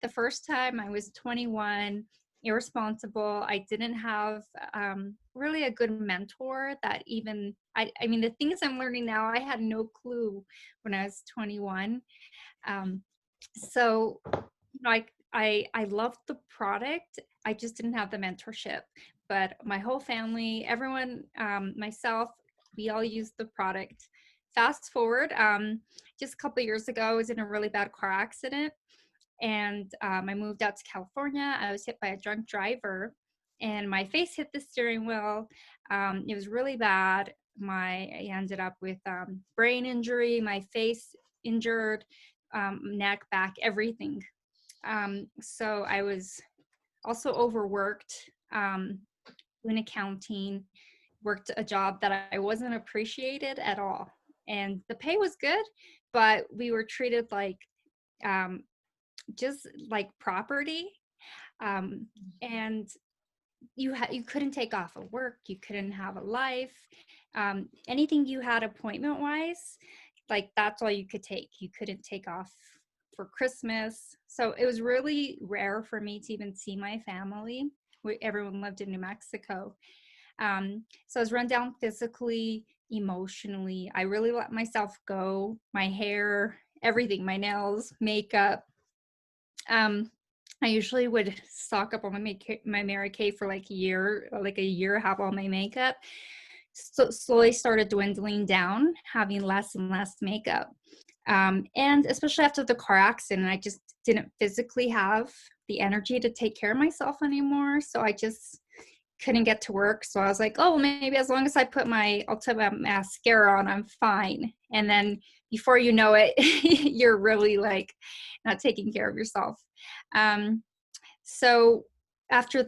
the first time I was 21, irresponsible. I didn't have really a good mentor that even, I mean, the things I'm learning now, I had no clue when I was 21. Um, so, I loved the product. I just didn't have the mentorship. But my whole family, everyone, myself, we all used the product. Fast forward, just a couple of years ago, I was in a really bad car accident, and I moved out to California. I was hit by a drunk driver, and my face hit the steering wheel. It was really bad. I ended up with brain injury, my face injured, neck, back, everything. So I was also overworked in accounting, worked a job that I wasn't appreciated at all. And the pay was good, but we were treated like um, just like property. Um, and you couldn't take off of work, you couldn't have a life. Anything you had appointment wise, like that's all you could take. You couldn't take off for Christmas. So it was really rare for me to even see my family. Everyone lived in New Mexico. So I was run down physically, emotionally. I really let myself go. My hair, everything, my nails, makeup. Um, I usually would stock up on my Mary Kay for like a year, have all my makeup. So slowly started dwindling down, having less and less makeup. And especially after the car accident, I just didn't physically have the energy to take care of myself anymore. So I just couldn't get to work. So I was like, oh, maybe as long as I put my ultimate mascara on, I'm fine. And then before you know it, you're really like not taking care of yourself. Um, so after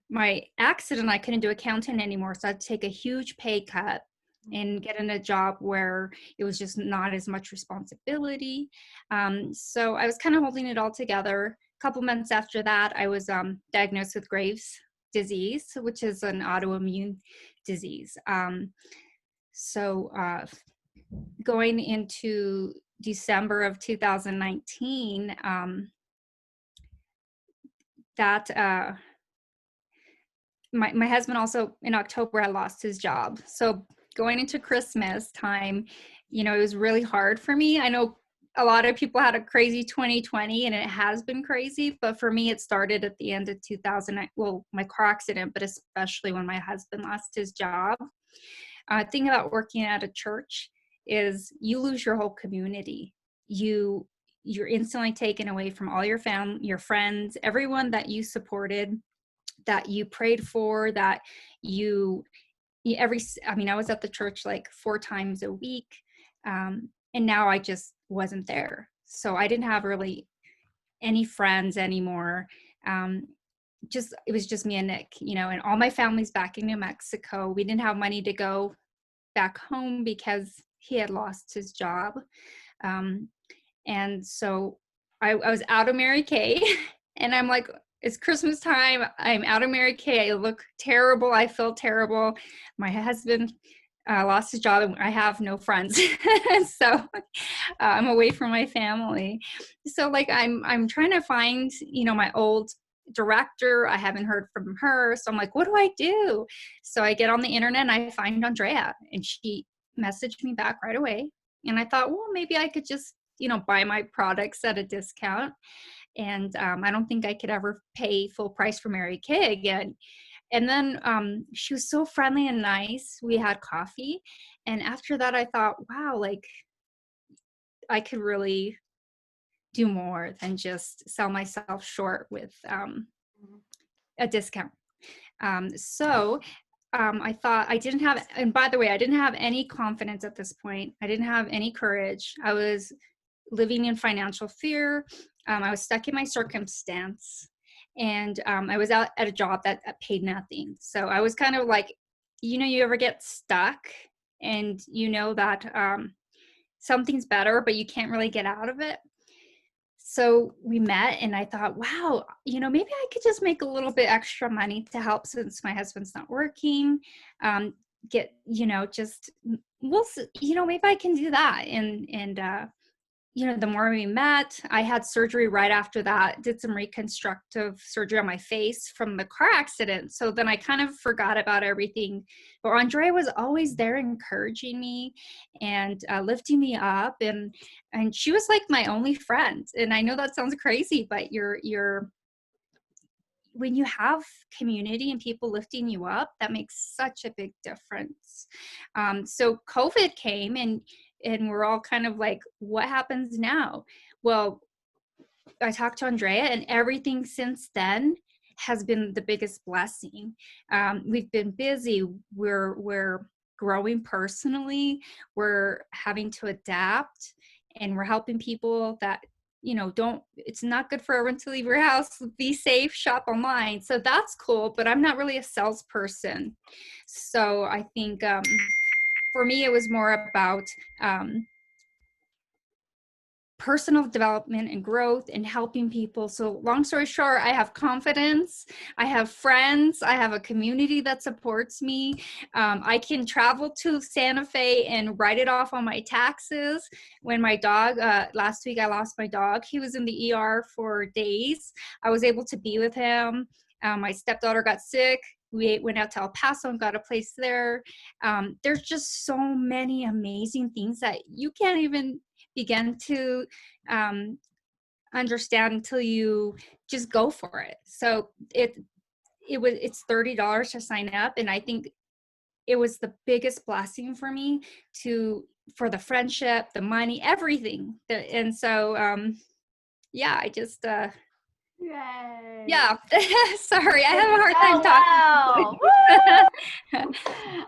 my accident, I couldn't do accounting anymore. So I had to take a huge pay cut and get in a job where it was just not as much responsibility. So I was kind of holding it all together. A couple months after that, I was diagnosed with Graves' disease, which is an autoimmune disease. So going into December of 2019, that my husband also in October had lost his job. So going into Christmas time, it was really hard for me. I know a lot of people had a crazy 2020 and it has been crazy, but for me it started at the end of 2000. Well, my car accident, but especially when my husband lost his job. Thing about working at a church is you lose your whole community. You're instantly taken away from all your family, your friends, everyone that you supported, that you prayed for, that I was at the church like 4 times a week. And now I just wasn't there. So I didn't have really any friends anymore. It was just me and Nick, and all my family's back in New Mexico. We didn't have money to go back home because he had lost his job. And so I was out of Mary Kay and I'm like, it's Christmas time. I'm out of Mary Kay. I look terrible. I feel terrible. My husband lost his job and I have no friends. So I'm away from my family. So like I'm trying to find, my old director. I haven't heard from her. So I'm like, what do I do? So I get on the internet and I find Andrea and she messaged me back right away. And I thought, well, maybe I could just, buy my products at a discount. And I don't think I could ever pay full price for Mary Kay again. And then she was so friendly and nice. We had coffee. And after that, I thought, wow, like I could really do more than just sell myself short with a discount. So I thought I didn't have, and by the way, I didn't have any confidence at this point. I didn't have any courage. I was living in financial fear. I was stuck in my circumstance, and I was out at a job that paid nothing. So I was kind of like, you ever get stuck and that something's better, but you can't really get out of it. So we met and I thought, wow, maybe I could just make a little bit extra money to help since my husband's not working. Maybe I can do that. And the more we met, I had surgery right after that, did some reconstructive surgery on my face from the car accident. So then I kind of forgot about everything. But Andrea was always there encouraging me and lifting me up. And she was like my only friend. And I know that sounds crazy, but when you have community and people lifting you up, that makes such a big difference. So COVID came and we're all kind of like, what happens now? Well, I talked to Andrea, and everything since then has been the biggest blessing. We've been busy. We're growing personally. We're having to adapt, and we're helping people that don't. It's not good for everyone to leave your house. Be safe. Shop online. So that's cool. But I'm not really a salesperson. So I think for me, it was more about personal development and growth and helping people. So long story short, I have confidence, I have friends, I have a community that supports me. I can travel to Santa Fe and write it off on my taxes. When my dog, last week I lost my dog, he was in the ER for days. I was able to be with him. My stepdaughter got sick. We went out to El Paso and got a place there. There's just so many amazing things that you can't even begin to understand until you just go for it. So it's $30 to sign up, and I think it was the biggest blessing for me for the friendship, the money, everything. And so yeah, I just Yay. yeah. Sorry, I have a hard time talking. Wow.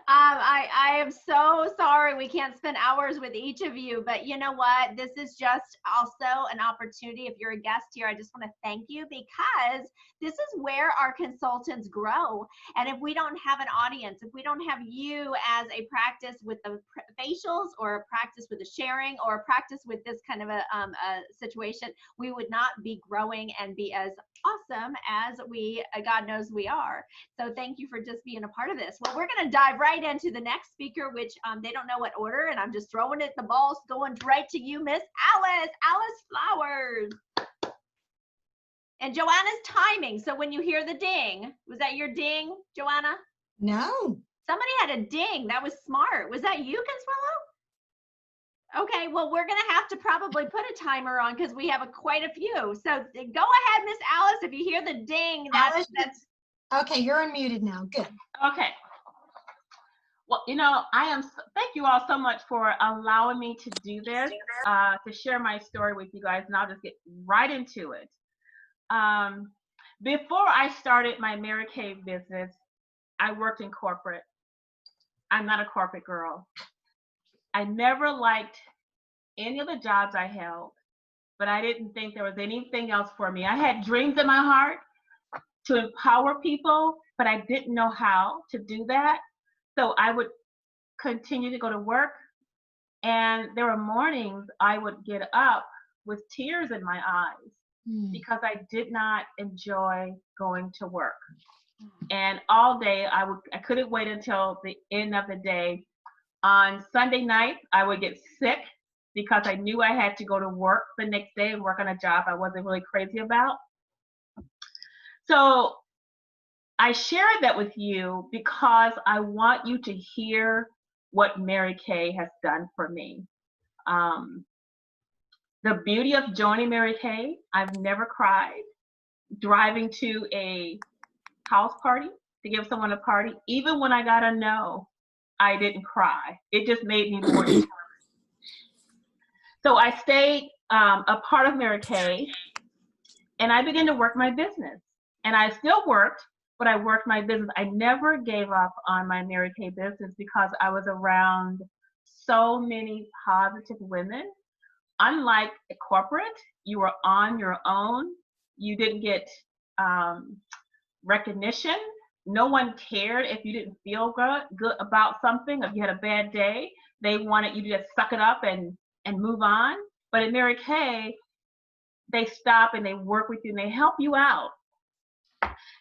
I am so sorry we can't spend hours with each of you, but you know what? This is just also an opportunity. If you're a guest here, I just want to thank you, because this is where our consultants grow. And if we don't have an audience, if we don't have you as a practice with the facials, or a practice with the sharing, or a practice with this kind of a situation, we would not be growing and be as awesome as God knows we are. So thank you for just being a part of this. Well, we're going to dive right into the next speaker, which they don't know what order, and I'm just throwing it, the ball's going right to you, Miss Alice Flowers. And Joanna's timing. So when you hear the ding, was that your ding, Joanna? No. Somebody had a ding. That was smart. Was that you, Consuelo? Okay, well, we're going to have to probably put a timer on, because we have quite a few. So go ahead, Miss Alice. If you hear the ding, that's okay. You're unmuted now. Good. Okay. Well, thank you all so much for allowing me to do this, to share my story with you guys, and I'll just get right into it. Before I started my Mary Kay business, I worked in corporate. I'm not a corporate girl. I never liked any of the jobs I held, but I didn't think there was anything else for me. I had dreams in my heart to empower people, but I didn't know how to do that. So I would continue to go to work, and there were mornings I would get up with tears in my eyes because I did not enjoy going to work. And all day I couldn't wait until the end of the day. On Sunday night, I would get sick because I knew I had to go to work the next day and work on a job I wasn't really crazy about. So I shared that with you because I want you to hear what Mary Kay has done for me. The beauty of joining Mary Kay, I've never cried. Driving to a house party to give someone a party, even when I got a no, I didn't cry. It just made me more determined. So I stayed a part of Mary Kay, and I began to work my business. And I still worked, but I worked my business. I never gave up on my Mary Kay business because I was around so many positive women. Unlike a corporate, you were on your own. You didn't get recognition. No one cared if you didn't feel good about something. If you had a bad day, they wanted you to just suck it up and move on. But in Mary Kay, they stop and they work with you and they help you out.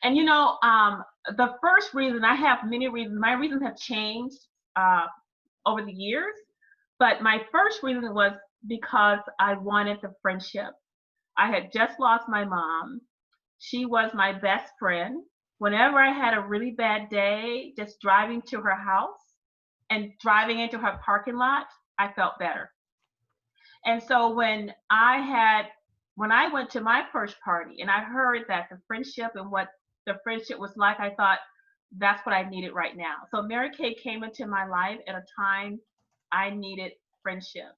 And the first reason, I have many reasons. My reasons have changed over the years. But my first reason was because I wanted the friendship. I had just lost my mom. She was my best friend. Whenever I had a really bad day, just driving to her house and driving into her parking lot, I felt better. And so when I went to my first party and I heard that the friendship and what the friendship was like, I thought that's what I needed right now. So Mary Kay came into my life at a time I needed friendship.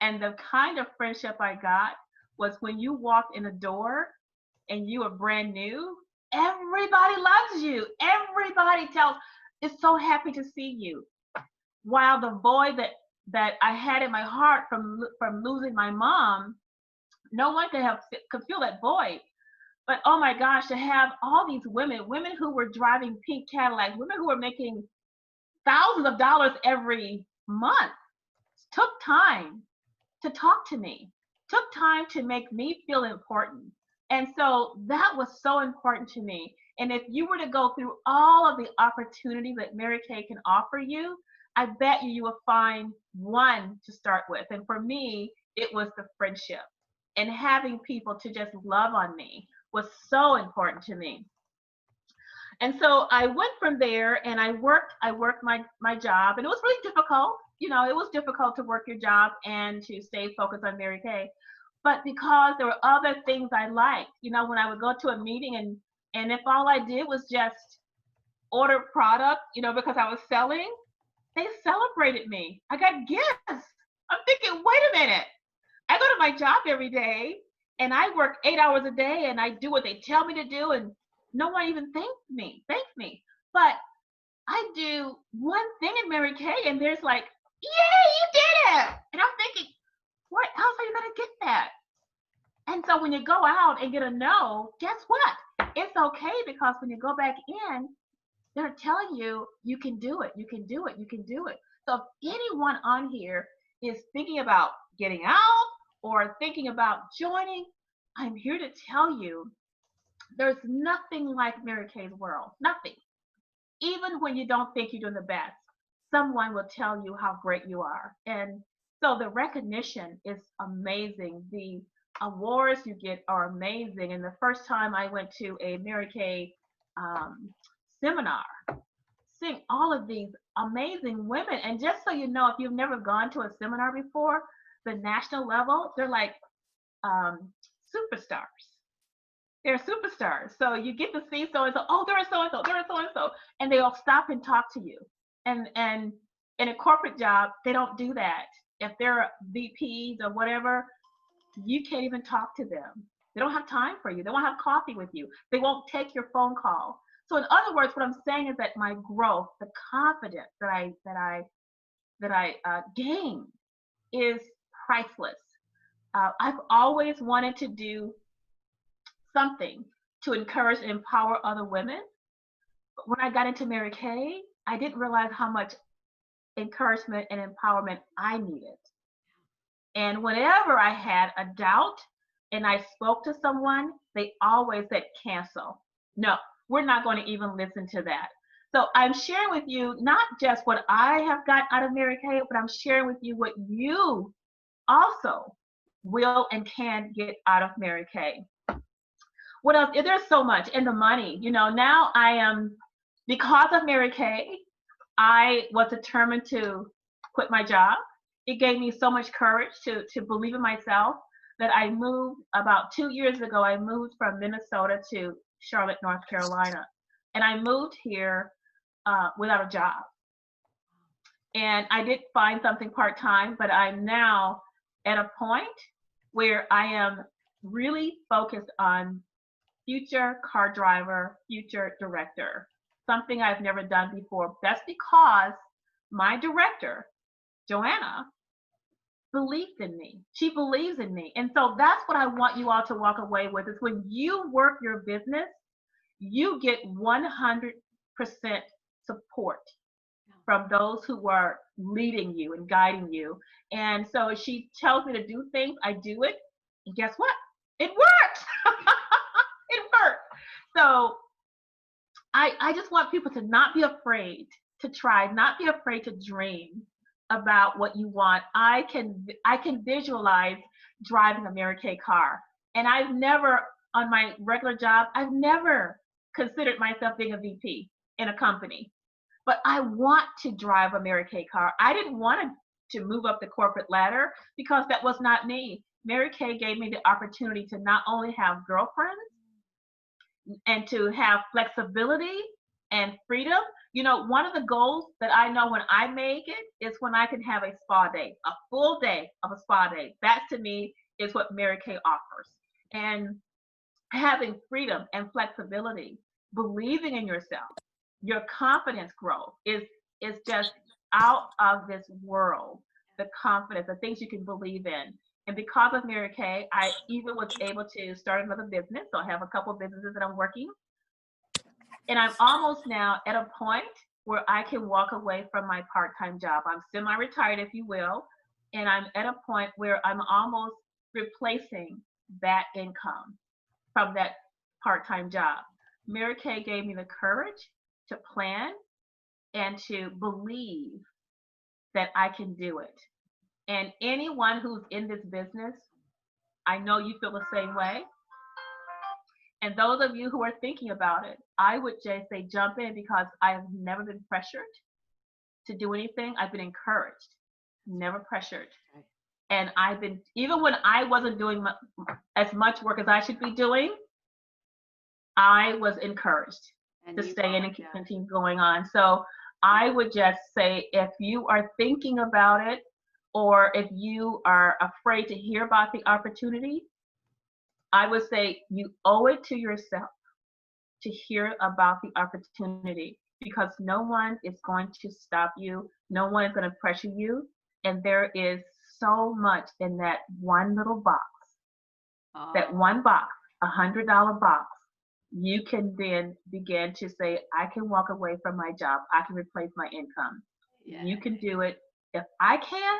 And the kind of friendship I got was when you walked in a door and you are brand new, everybody loves you. Everybody is so happy to see you. While the void that I had in my heart from losing my mom, no one could feel that void. But oh my gosh, to have all these women who were driving pink Cadillacs, women who were making thousands of dollars every month, took time to talk to me, took time to make me feel important. And so that was so important to me. And if you were to go through all of the opportunities that Mary Kay can offer you, I bet you will find one to start with. And for me, it was the friendship. And having people to just love on me was so important to me. And so I went from there and I worked my job, and it was really difficult. You know, it was difficult to work your job and to stay focused on Mary Kay. But because there were other things I liked, you know, when I would go to a meeting and if all I did was just order product, you know, because I was selling, they celebrated me. I got gifts. I'm thinking, wait a minute. I go to my job every day and I work 8 hours a day and I do what they tell me to do and no one even thanks me. But I do one thing in Mary Kay and there's like, yay, you did it. And I'm thinking, where else are you going to get that? And so when you go out and get a no, guess what? It's okay because when you go back in, they're telling you, you can do it, you can do it, you can do it. So if anyone on here is thinking about getting out or thinking about joining, I'm here to tell you, there's nothing like Mary Kay's world, nothing. Even when you don't think you're doing the best, someone will tell you how great you are. And so the recognition is amazing. The awards you get are amazing. And the first time I went to a Mary Kay seminar, seeing all of these amazing women. And just so you know, if you've never gone to a seminar before, the national level, they're like superstars. They're superstars. So you get to see so and so, oh, they're a so and so, they're a so and so, and they'll stop and talk to you. And in a corporate job, they don't do that. If they're VPs or whatever, you can't even talk to them. They don't have time for you. They won't have coffee with you. They won't take your phone call. So in other words, what I'm saying is that my growth, the confidence that I gained is priceless. I've always wanted to do something to encourage and empower other women. But when I got into Mary Kay, I didn't realize how much encouragement and empowerment I needed. And whenever I had a doubt and I spoke to someone, they always said, cancel. No, we're not going to even listen to that. So I'm sharing with you not just what I have got out of Mary Kay, but I'm sharing with you what you also will and can get out of Mary Kay. What else? There's so much. And the money, you know, now I am, because of Mary Kay, I was determined to quit my job. It gave me so much courage to believe in myself that I moved about 2 years ago. I moved from Minnesota to Charlotte, North Carolina. And I moved here without a job. And I did find something part-time, but I'm now at a point where I am really focused on future car driver, future director, something I've never done before. That's because my director, Joanna, believed in me. She believes in me. And so that's what I want you all to walk away with is when you work your business, you get 100% support from those who are leading you and guiding you. And so she tells me to do things, I do it. And guess what? It works. It works. So I just want people to not be afraid to try, not be afraid to dream, about what you want, I can visualize driving a Mary Kay car. And I've never, on my regular job, I've never considered myself being a VP in a company. But I want to drive a Mary Kay car. I didn't want to move up the corporate ladder because that was not me. Mary Kay gave me the opportunity to not only have girlfriends and to have flexibility and freedom. You know, one of the goals that I know when I make it is when I can have a spa day, a full day of a spa day. That to me is what Mary Kay offers. And having freedom and flexibility, believing in yourself, your confidence growth is just out of this world. The confidence, the things you can believe in. And because of Mary Kay, I even was able to start another business. So I have a couple of businesses that I'm working. And I'm almost now at a point where I can walk away from my part-time job. I'm semi-retired, if you will. And I'm at a point where I'm almost replacing that income from that part-time job. Mary Kay gave me the courage to plan and to believe that I can do it. And anyone who's in this business, I know you feel the same way. And those of you who are thinking about it, I would just say jump in, because I have never been pressured to do anything. I've been encouraged, never pressured. And I've been, even when I wasn't doing as much work as I should be doing, I was encouraged to stay in and continue going on. So I would just say, if you are thinking about it, or if you are afraid to hear about the opportunity, I would say you owe it to yourself to hear about the opportunity, because no one is going to stop you. No one is going to pressure you. And there is so much in that one little box, that one box, $100 box. You can then begin to say, I can walk away from my job. I can replace my income. Yeah. You can do it. If I can,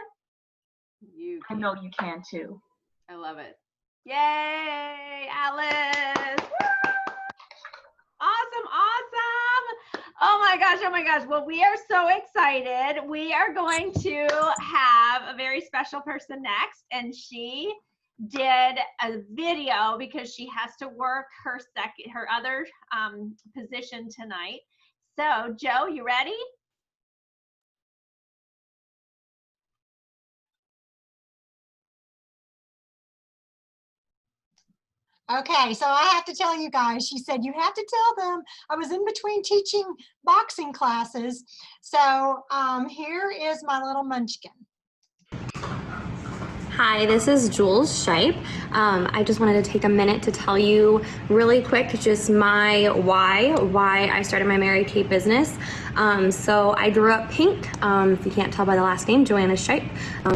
I know you can too. I love it. Yay, Alice. Awesome, awesome. Oh my gosh. Well, we are so excited. We are going to have a very special person next, and she did a video because she has to work her other position tonight. So, Joe, you ready? Okay, so I have to tell you guys, she said you have to tell them I was in between teaching boxing classes. So here is my little munchkin. Hi, this is Jules Shipe. I just wanted to take a minute to tell you really quick just my why I started my Mary Kay business. So I grew up pink. If you can't tell by the last name, Joanna Shipe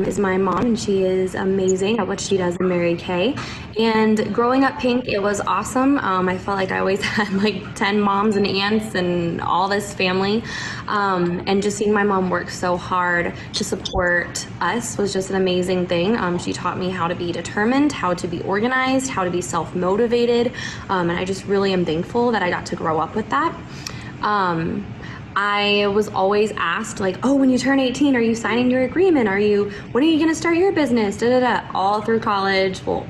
is my mom, and she is amazing at what she does in Mary Kay. And growing up pink, it was awesome. I felt like I always had like 10 moms and aunts and all this family. And just seeing my mom work so hard to support us was just an amazing thing. She taught me how to be determined, how to be organized, how to be self-motivated. And I just really am thankful that I got to grow up with that. I was always asked, like, oh, when you turn 18, are you signing your agreement? When are you going to start your business? All through college. Well,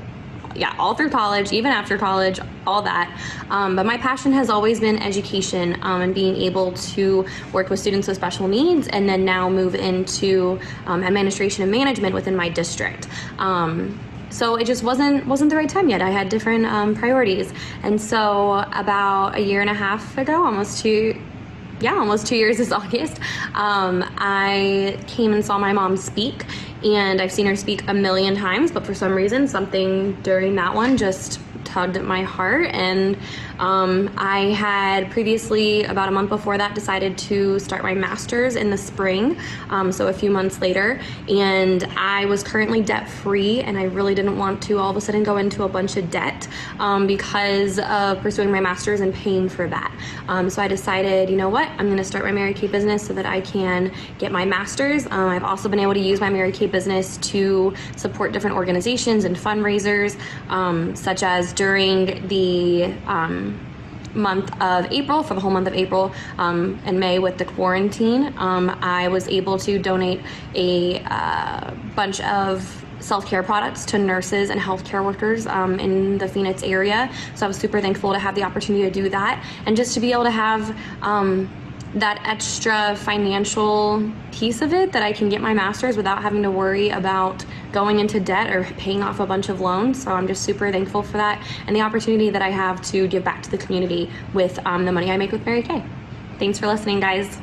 yeah, all through college, even after college, all that. But my passion has always been education and being able to work with students with special needs, and then now move into administration and management within my district. So it just wasn't the right time yet. I had different priorities. And so about a year and a half ago, almost 2 years this August, I came and saw my mom speak. And I've seen her speak a million times, but for some reason, something during that one just tugged at my heart. And I had previously, about a month before that, decided to start my master's in the spring, so a few months later. And I was currently debt free, and I really didn't want to all of a sudden go into a bunch of debt because of pursuing my master's and paying for that. So I decided, you know what, I'm going to start my Mary Kay business so that I can get my master's. I've also been able to use my Mary Kay business to support different organizations and fundraisers, such as during the month of April, for the whole month of April and May with the quarantine, I was able to donate a bunch of self-care products to nurses and healthcare workers in the Phoenix area. So I was super thankful to have the opportunity to do that, and just to be able to have that extra financial piece of it, that I can get my master's without having to worry about going into debt or paying off a bunch of loans. So I'm just super thankful for that, and the opportunity that I have to give back to the community with the money I make with Mary Kay. Thanks for listening, guys.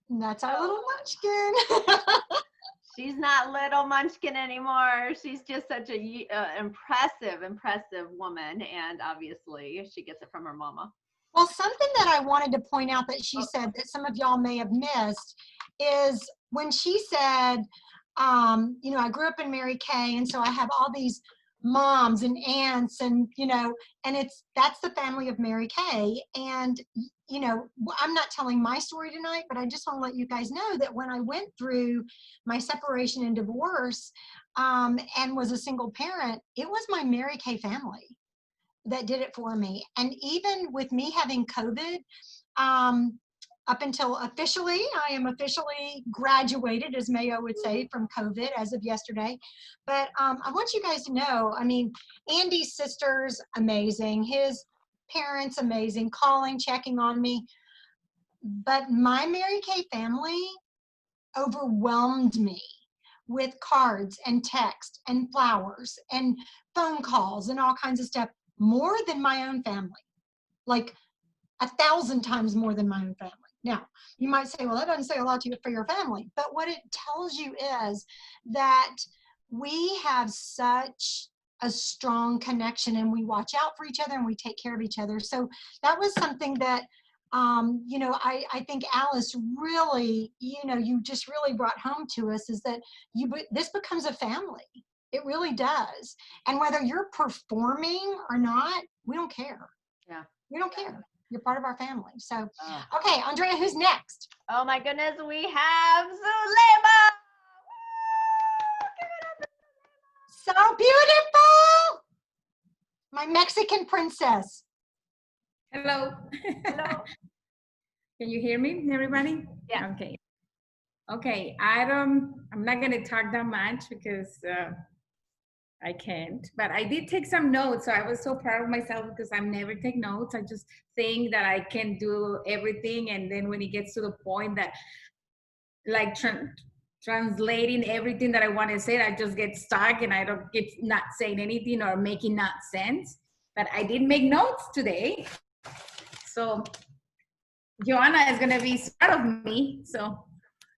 And that's our little munchkin. She's not little munchkin anymore. She's just such a impressive woman. And obviously she gets it from her mama. Well, something that I wanted to point out that she said that some of y'all may have missed is when she said, you know, I grew up in Mary Kay, and so I have all these moms and aunts, and, you know, and that's the family of Mary Kay. And, you know, I'm not telling my story tonight, but I just want to let you guys know that when I went through my separation and divorce and was a single parent, it was my Mary Kay family that did it for me. And even with me having COVID, up until officially, I am officially graduated, as Mayo would say, from COVID as of yesterday. But I want you guys to know, I mean, Andy's sister's amazing, his parents amazing, calling, checking on me. But my Mary Kay family overwhelmed me with cards and text and flowers and phone calls and all kinds of stuff, more than my own family, like 1,000 times more than my own family. Now, you might say, well, that doesn't say a lot to you for your family, but what it tells you is that we have such a strong connection, and we watch out for each other, and we take care of each other. So that was something that, you know, I think Alice really, you know, you just really brought home to us, is that this becomes a family. It really does. And whether you're performing or not, we don't care. Yeah. We don't care. You're part of our family. So, okay, Andrea, who's next? Oh my goodness, we have Zulema. So beautiful. My Mexican princess. Hello. Hello. Can you hear me, everybody? Yeah. Okay. Okay. I'm not gonna talk that much because I can't. But I did take some notes, so I was so proud of myself because I never take notes. I just think that I can do everything, and then when it gets to the point that, like, translating everything that I want to say, I just get stuck and I don't get not saying anything or making not sense. But I did make notes today. So Joanna is going to be part of me. So,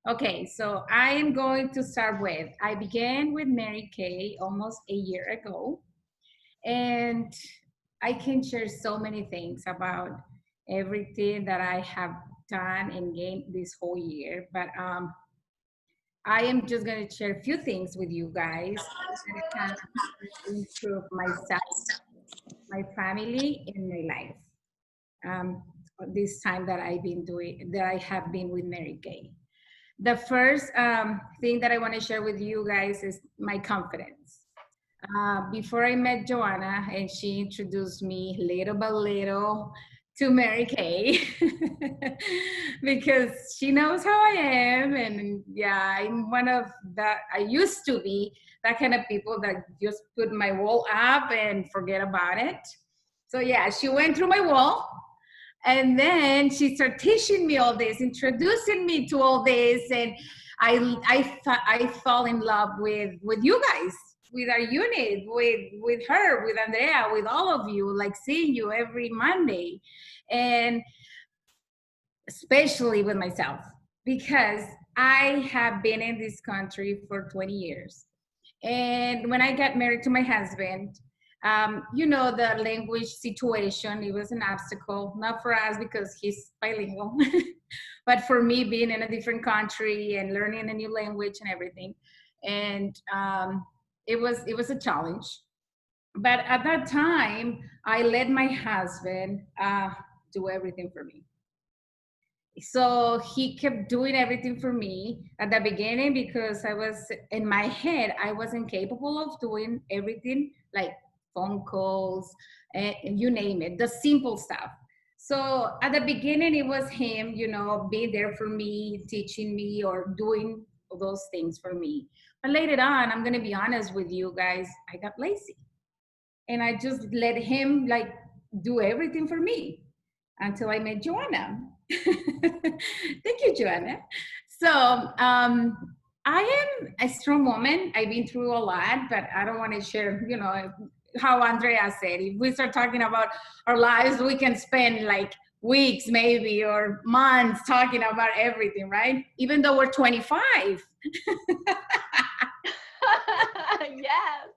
okay, so I am going to start with, I began with Mary Kay almost a year ago. And I can share so many things about everything that I have done and gained this whole year. But I am just going to share a few things with you guys that can improve myself, my family, and my life. This time that I have been with Mary Kay. The first thing that I want to share with you guys is my confidence. Before I met Joanna and she introduced me little by little to Mary Kay, because she knows how I am, and yeah, I'm one of that. I used to be that kind of people that just put my wall up and forget about it. So yeah, she went through my wall, and then she started teaching me all this, introducing me to all this, and I fell in love with you guys, with our unit, with her, with Andrea, with all of you, like seeing you every Monday, and especially with myself, because I have been in this country for 20 years. And when I got married to my husband, you know, the language situation, it was an obstacle, not for us because he's bilingual, but for me being in a different country and learning a new language and everything. And it was a challenge. But at that time, I let my husband do everything for me. So he kept doing everything for me at the beginning, because I was in my head, I wasn't capable of doing everything like phone calls, and you name it, the simple stuff. So at the beginning, it was him, being there for me, teaching me or doing those things for me. But later on, I'm going to be honest with you guys, I got lazy. And I just let him like do everything for me until I met Joanna. Thank you, Joanna. So I am a strong woman. I've been through a lot, but I don't want to share, how Andrea said, if we start talking about our lives, we can spend like weeks maybe or months talking about everything, right? Even though we're 25. Yes.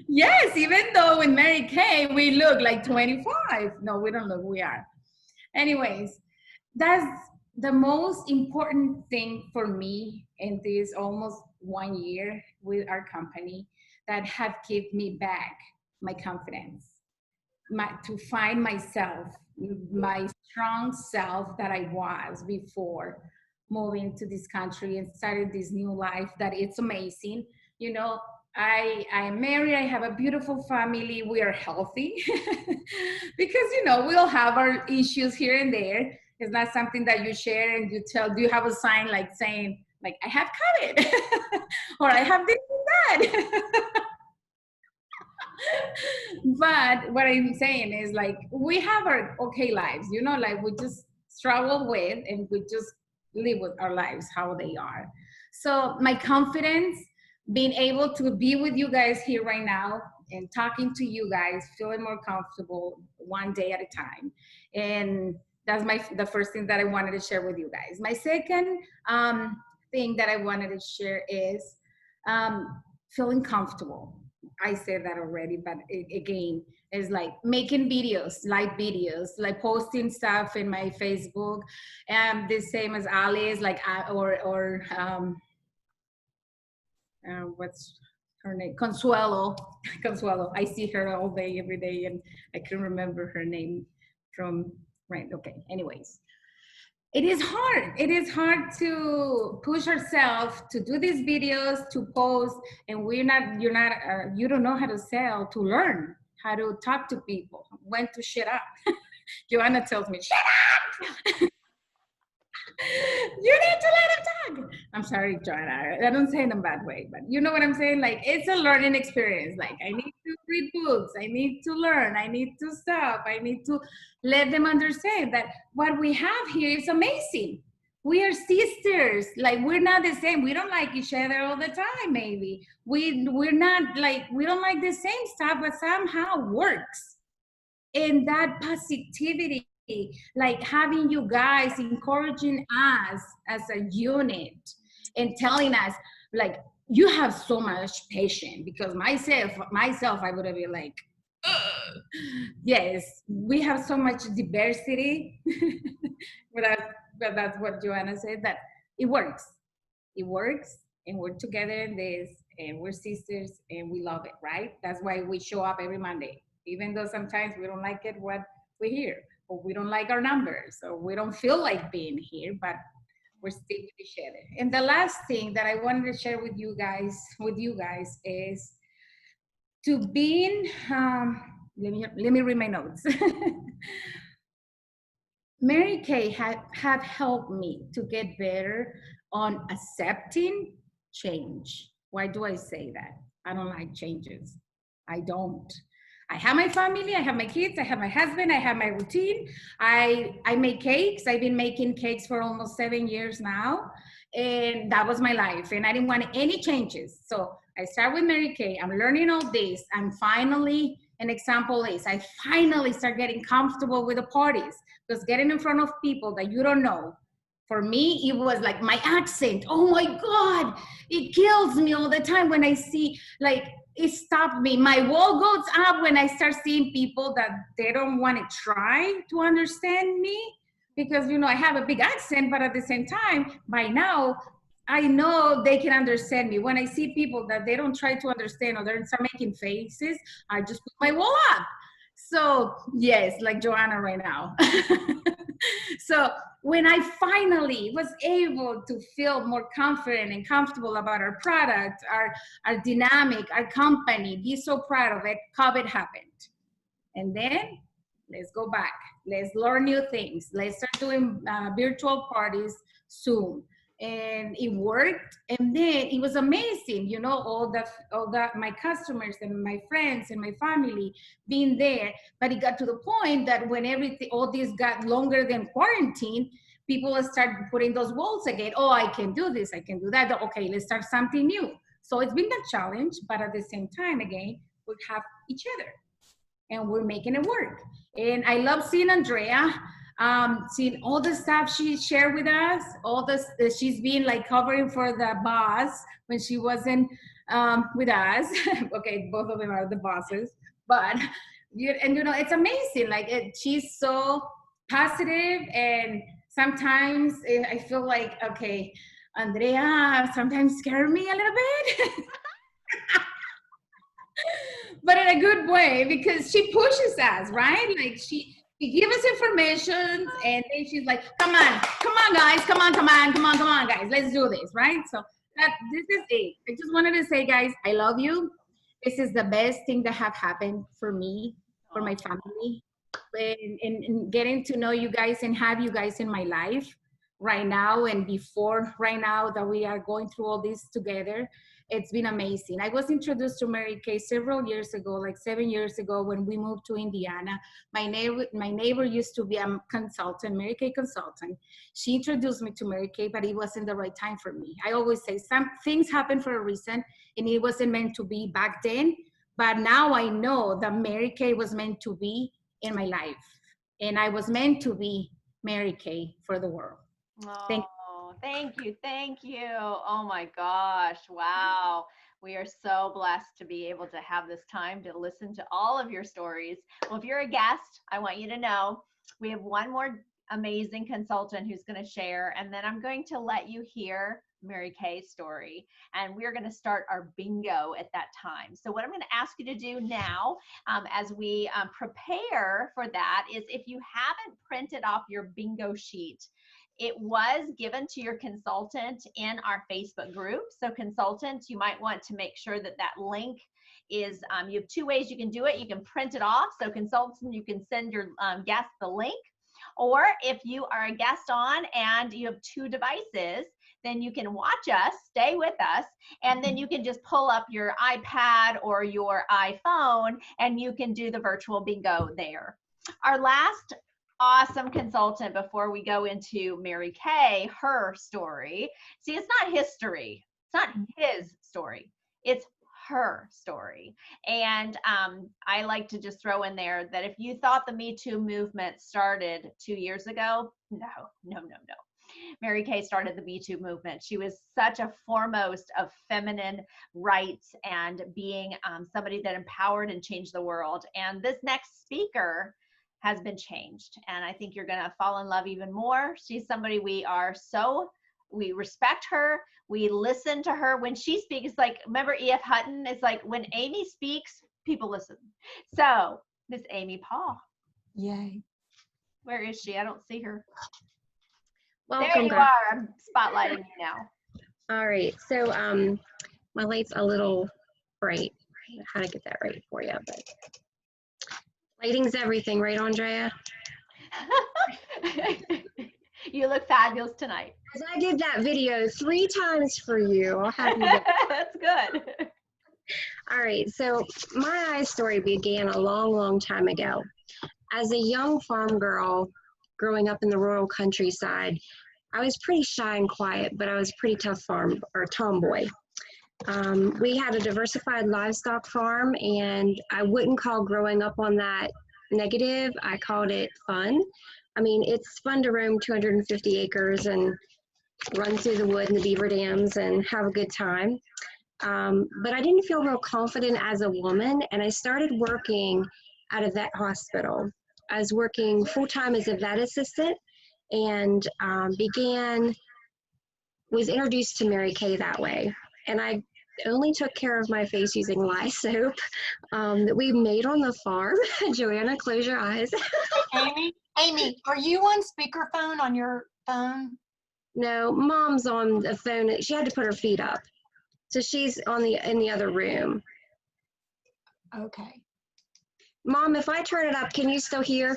Yes, even though with Mary Kay, we look like 25. No, we don't look, we are. Anyways, that's the most important thing for me in this almost 1 year with our company that have given me back my confidence, to find myself, my strong self that I was before moving to this country and started this new life that it's amazing. I'm married, I have a beautiful family, we are healthy because, we all have our issues here and there. It's not something that you share and you tell, do you have a sign like saying, like, I have COVID or I have this and that. But what I'm saying is like, we have our okay lives, like we just struggle with and we just live with our lives, how they are. So my confidence, being able to be with you guys here right now and talking to you guys, feeling more comfortable one day at a time. And that's the first thing that I wanted to share with you guys. My second thing that I wanted to share is feeling comfortable. I said that already, but again, is like making videos, live videos, like posting stuff in my Facebook, and the same as Alice, like what's her name? Consuelo. Consuelo. I see her all day, every day, and I can remember her name from, right, okay. Anyways, it is hard. It is hard to push ourselves to do these videos, to post, and you don't know how to sell, to learn how to talk to people, when to shut up. Joanna tells me, shut up! You need to let him talk. I'm sorry, Joanna. I don't say it in a bad way, but you know what I'm saying? Like, it's a learning experience. Like, I need to read books. I need to learn. I need to stop. I need to let them understand that what we have here is amazing. We are sisters. Like, we're not the same. We don't like each other all the time, maybe. We're not like, we don't like the same stuff, but somehow works. And that positivity, like having you guys encouraging us as a unit and telling us like, you have so much patience, because myself I would have been like, ugh. Yes, we have so much diversity. but that's what Joanna said, that it works, and we're together in this, and we're sisters, and we love it, right? That's why we show up every Monday, even though sometimes we don't like it what we hear, or we don't like our numbers, or we don't feel like being here, but we're still with each other. And the last thing that I wanted to share with you guys is to being, let me read my notes. Mary Kay have helped me to get better on accepting change. Why do I say that? I don't like changes. I don't. I have my family, I have my kids, I have my husband, I have my routine. I make cakes. I've been making cakes for almost 7 years now. And that was my life. And I didn't want any changes. So I start with Mary Kay. I'm learning all this. I'm finally, an example is, I finally start getting comfortable with the parties. Because getting in front of people that you don't know, for me, it was like my accent. Oh my God, it kills me all the time when I see, like, it stopped me. My wall goes up when I start seeing people that they don't want to try to understand me, because, I have a big accent, but at the same time, by now, I know they can understand me. When I see people that they don't try to understand, or they start making faces, I just put my wall up. So yes, like Joanna right now. So when I finally was able to feel more confident and comfortable about our product, our dynamic, our company, be so proud of it, COVID happened. And then let's go back. Let's learn new things. Let's start doing virtual parties soon. And it worked. And then it was amazing, you know, all the my customers and my friends and my family being there. But it got to the point that when all this got longer than quarantine, people start putting those walls again. Oh, I can do this, I can do that. Okay, let's start something new. So it's been a challenge, but at the same time, again, we have each other and we're making it work. And I love seeing Andrea, seeing all the stuff she shared with us, all this she's been like covering for the boss when she wasn't with us. Okay, both of them are the bosses, but and you know, it's amazing. Like she's so positive, and sometimes I feel like, okay, Andrea sometimes scares me a little bit. But in a good way, because she pushes us, right? Like she gives us information, and then she's like, come on guys, come on guys, let's do this, right? So this is it. I just wanted to say, guys, I love you. This is the best thing that have happened for me, for my family, and getting to know you guys and have you guys in my life right now and before right now that we are going through all this together. It's been amazing. I was introduced to Mary Kay several years ago, like 7 years ago, when we moved to Indiana. My neighbor used to be a consultant, Mary Kay consultant. She introduced me to Mary Kay, but it wasn't the right time for me. I always say some things happen for a reason, and it wasn't meant to be back then. But now I know that Mary Kay was meant to be in my life, and I was meant to be Mary Kay for the world. Thank you. Thank you. Thank you. Oh my gosh. Wow. We are so blessed to be able to have this time to listen to all of your stories. Well, if you're a guest, I want you to know we have one more amazing consultant who's going to share, and then I'm going to let you hear Mary Kay's story, and we're going to start our bingo at that time. So what I'm going to ask you to do now, as we prepare for that, is if you haven't printed off your bingo sheet, it was given to your consultant in our Facebook group. So consultants, you might want to make sure that that link is, you have two ways you can do it. You can print it off. So consultants, you can send your guest the link. Or if you are a guest on and you have two devices, then you can watch us, stay with us, and then you can just pull up your iPad or your iPhone and you can do the virtual bingo there. Our last awesome consultant before we go into Mary Kay, her story. See, it's not HERstory. It's not his story. It's her story. And I like to just throw in there that if you thought the Me Too movement started 2 years ago, no. Mary Kay started the Me Too movement. She was such a foremost of feminine rights and being somebody that empowered and changed the world. And this next speaker has been changed. And I think you're going to fall in love even more. She's somebody we respect her. We listen to her when she speaks. It's like, remember E.F. Hutton? It's like when Amy speaks, people listen. So Miss Amy Paul. Yay. Where is she? I don't see her. Welcome There you back. are. I'm spotlighting you now. All right, so my light's a little bright. I don't know how to get that right for you, but lighting's everything, right, Andrea? You look fabulous tonight. As I did that video 3 times for you, I'll have you. That's good. All right, so my story began a long time ago. As a young farm girl growing up in the rural countryside, I was pretty shy and quiet, but I was a pretty tough tomboy. We had a diversified livestock farm, and I wouldn't call growing up on that negative. I called it fun. I mean, it's fun to roam 250 acres and run through the wood and the beaver dams and have a good time. But I didn't feel real confident as a woman, and I started working at a vet hospital. I was working full-time as a vet assistant, and was introduced to Mary Kay that way. And I only took care of my face using lye soap that we made on the farm. Joanna, close your eyes. Amy, Amy, are you on speakerphone on your phone? No, mom's on the phone. She had to put her feet up. So she's in the other room. Okay. Mom, if I turn it up, can you still hear?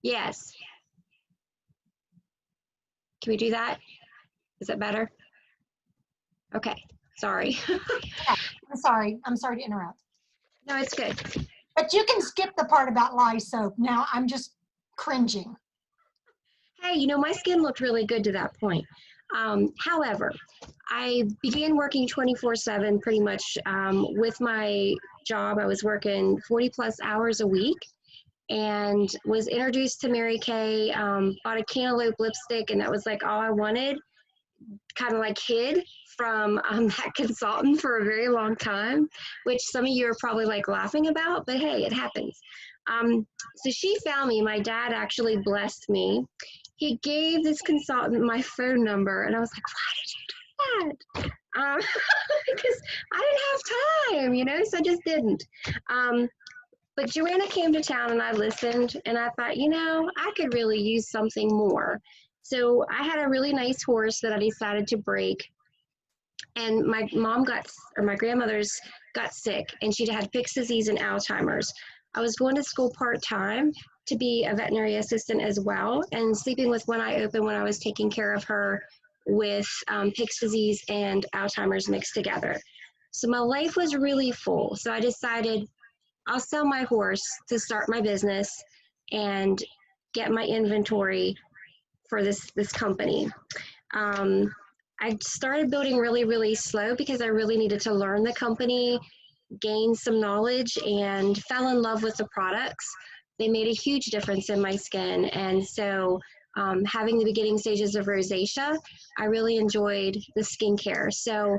Yes. Can we do that? Is that better? Okay, sorry. I'm sorry to interrupt. No, it's good. But you can skip the part about lye soap. Now I'm just cringing. Hey, you know, my skin looked really good to that point. However, I began working 24/7 pretty much with my job. I was working 40 plus hours a week and was introduced to Mary Kay, bought a cantaloupe lipstick, and that was like all I wanted. Kind of like hid from that consultant for a very long time, which some of you are probably like laughing about, but hey, it happens. So she found me. My dad actually blessed me. He gave this consultant my phone number, and I was like, why did you do that? Because I didn't have time, you know, so I just didn't. But Joanna came to town and I listened, and I thought, you know, I could really use something more. So I had a really nice horse that I decided to break, and my grandmother's got sick, and she had Pick's disease and Alzheimer's. I was going to school part-time to be a veterinary assistant as well, and sleeping with one eye open when I was taking care of her with Pick's disease and Alzheimer's mixed together. So my life was really full. So I decided I'll sell my horse to start my business and get my inventory for this company. I started building really, really slow because I really needed to learn the company, gain some knowledge, and fell in love with the products. They made a huge difference in my skin. And so having the beginning stages of rosacea, I really enjoyed the skincare. So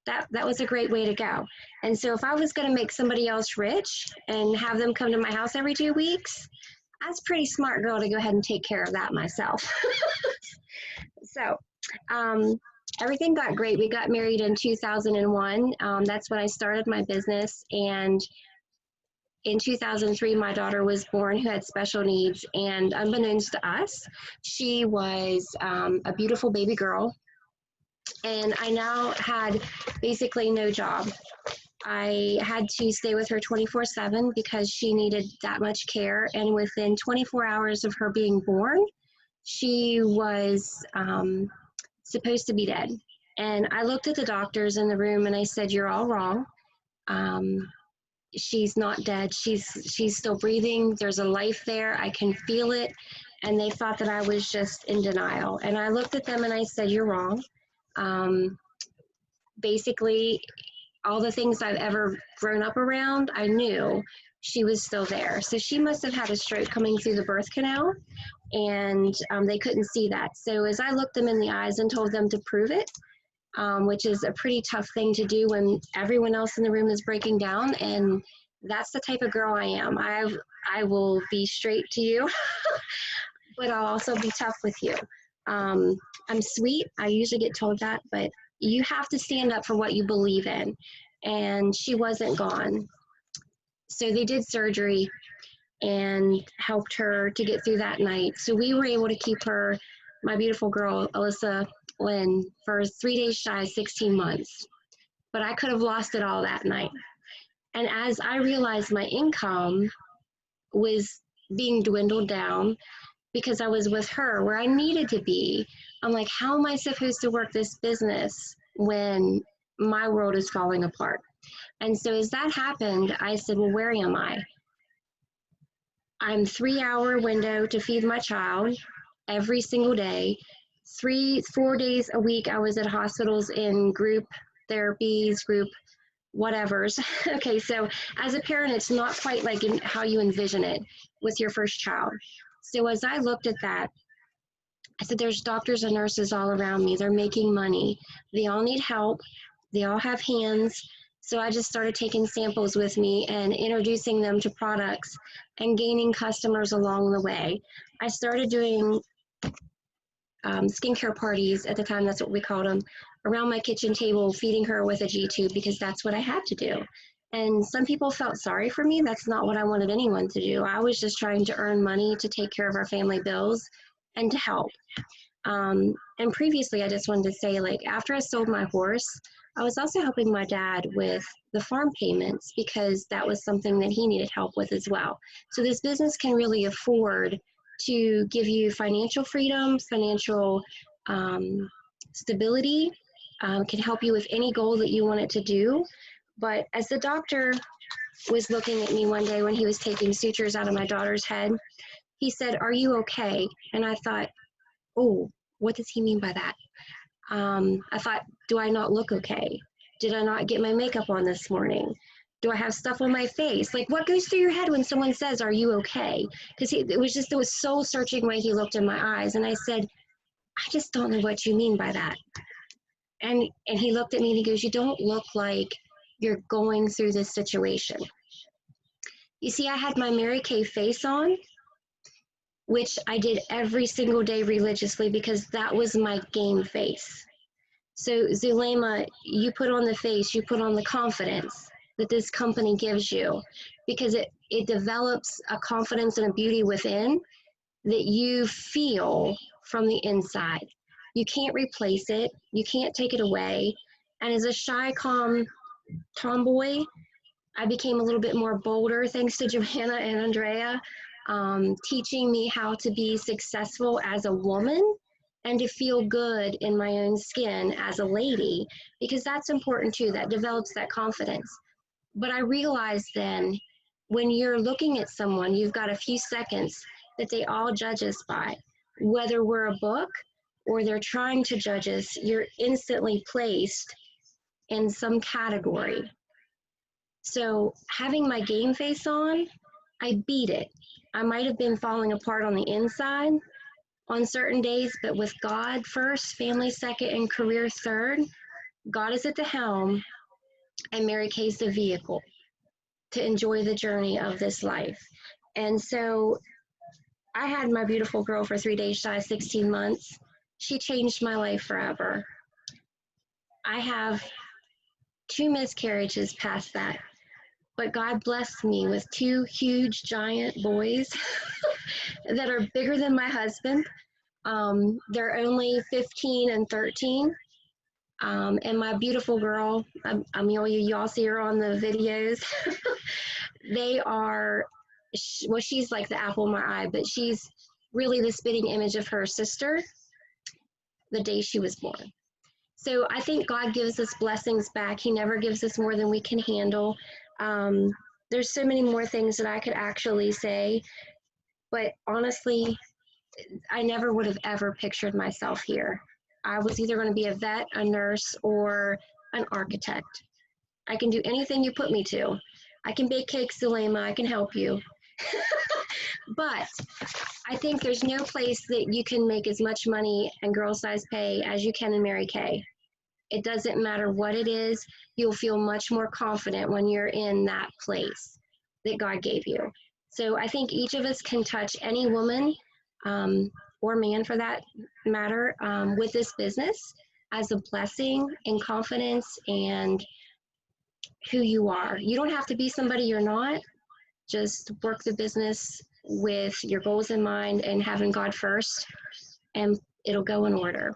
that was a great way to go. And so if I was going to make somebody else rich and have them come to my house every 2 weeks, I was a pretty smart girl to go ahead and take care of that myself. So everything got great. We got married in 2001. That's when I started my business. And in 2003, my daughter was born who had special needs. And unbeknownst to us, she was a beautiful baby girl. And I now had basically no job. I had to stay with her 24/7 because she needed that much care. And within 24 hours of her being born, she was supposed to be dead. And I looked at the doctors in the room and I said, "You're all wrong. She's not dead. She's still breathing. There's a life there. I can feel it." And they thought that I was just in denial. And I looked at them and I said, "You're wrong. Basically, all the things I've ever grown up around, I knew she was still there. So she must have had a stroke coming through the birth canal, and they couldn't see that. So as I looked them in the eyes and told them to prove it, which is a pretty tough thing to do when everyone else in the room is breaking down, and that's the type of girl I am. I will be straight to you, but I'll also be tough with you. I'm sweet. I usually get told that, but you have to stand up for what you believe in. And she wasn't gone. So they did surgery and helped her to get through that night. So we were able to keep her, my beautiful girl, Alyssa Lynn, for 3 days shy of 16 months. But I could have lost it all that night. And as I realized my income was being dwindled down because I was with her where I needed to be, I'm like, how am I supposed to work this business when my world is falling apart? And so as that happened, I said, well, where am I? I'm 3-hour window to feed my child every single day. 4 days a week, I was at hospitals in group therapies, group whatevers. Okay, so as a parent, it's not quite like how you envision it with your first child. So as I looked at that, I said, there's doctors and nurses all around me. They're making money. They all need help. They all have hands. So I just started taking samples with me and introducing them to products and gaining customers along the way. I started doing skincare parties at the time, that's what we called them, around my kitchen table, feeding her with a G-tube because that's what I had to do. And some people felt sorry for me. That's not what I wanted anyone to do. I was just trying to earn money to take care of our family bills and to help. And previously, I just wanted to say, like, after I sold my horse, I was also helping my dad with the farm payments because that was something that he needed help with as well. So this business can really afford to give you financial freedom, financial stability, can help you with any goal that you want it to do. But as the doctor was looking at me one day when he was taking sutures out of my daughter's head, he said, "Are you okay?" And I thought, oh, what does he mean by that? I thought, do I not look okay? Did I not get my makeup on this morning? Do I have stuff on my face? Like, what goes through your head when someone says, "Are you okay?" Because it was so searching way he looked in my eyes. And I said, "I just don't know what you mean by that." And he looked at me and he goes, "You don't look like you're going through this situation." You see, I had my Mary Kay face on, which I did every single day religiously because that was my game face. So Zulema, you put on the face, you put on the confidence that this company gives you, because it develops a confidence and a beauty within that you feel from the inside. You can't replace it. You can't take it away. And as a shy, calm tomboy, I became a little bit more bolder thanks to Joanna and Andrea, teaching me how to be successful as a woman and to feel good in my own skin as a lady, because that's important too. That develops that confidence. But I realized then, when you're looking at someone, you've got a few seconds that they all judge us by. Whether we're a book or they're trying to judge us, you're instantly placed in some category. So having my game face on, I beat it. I might have been falling apart on the inside on certain days, but with God first, family second, and career third, God is at the helm and Mary Kay's the vehicle to enjoy the journey of this life. And so I had my beautiful girl for 3 days shy of 16 months. She changed my life forever. I have 2 miscarriages past that, but God blessed me with 2 huge, giant boys that are bigger than my husband. They're only 15 and 13. And my beautiful girl, Amelia, y'all see her on the videos. They are, well, she's like the apple of my eye, but she's really the spitting image of her sister the day she was born. So I think God gives us blessings back. He never gives us more than we can handle. There's so many more things that I could actually say, but honestly, I never would have ever pictured myself here. I was either going to be a vet, a nurse, or an architect. I can do anything you put me to. I can bake cakes, Zulema, I can help you. But I think there's no place that you can make as much money and girl size pay as you can in Mary Kay. It doesn't matter what it is, you'll feel much more confident when you're in that place that God gave you. So I think each of us can touch any woman or man for that matter with this business as a blessing and confidence and who you are. You don't have to be somebody you're not. Just work the business with your goals in mind and having God first, and it'll go in order.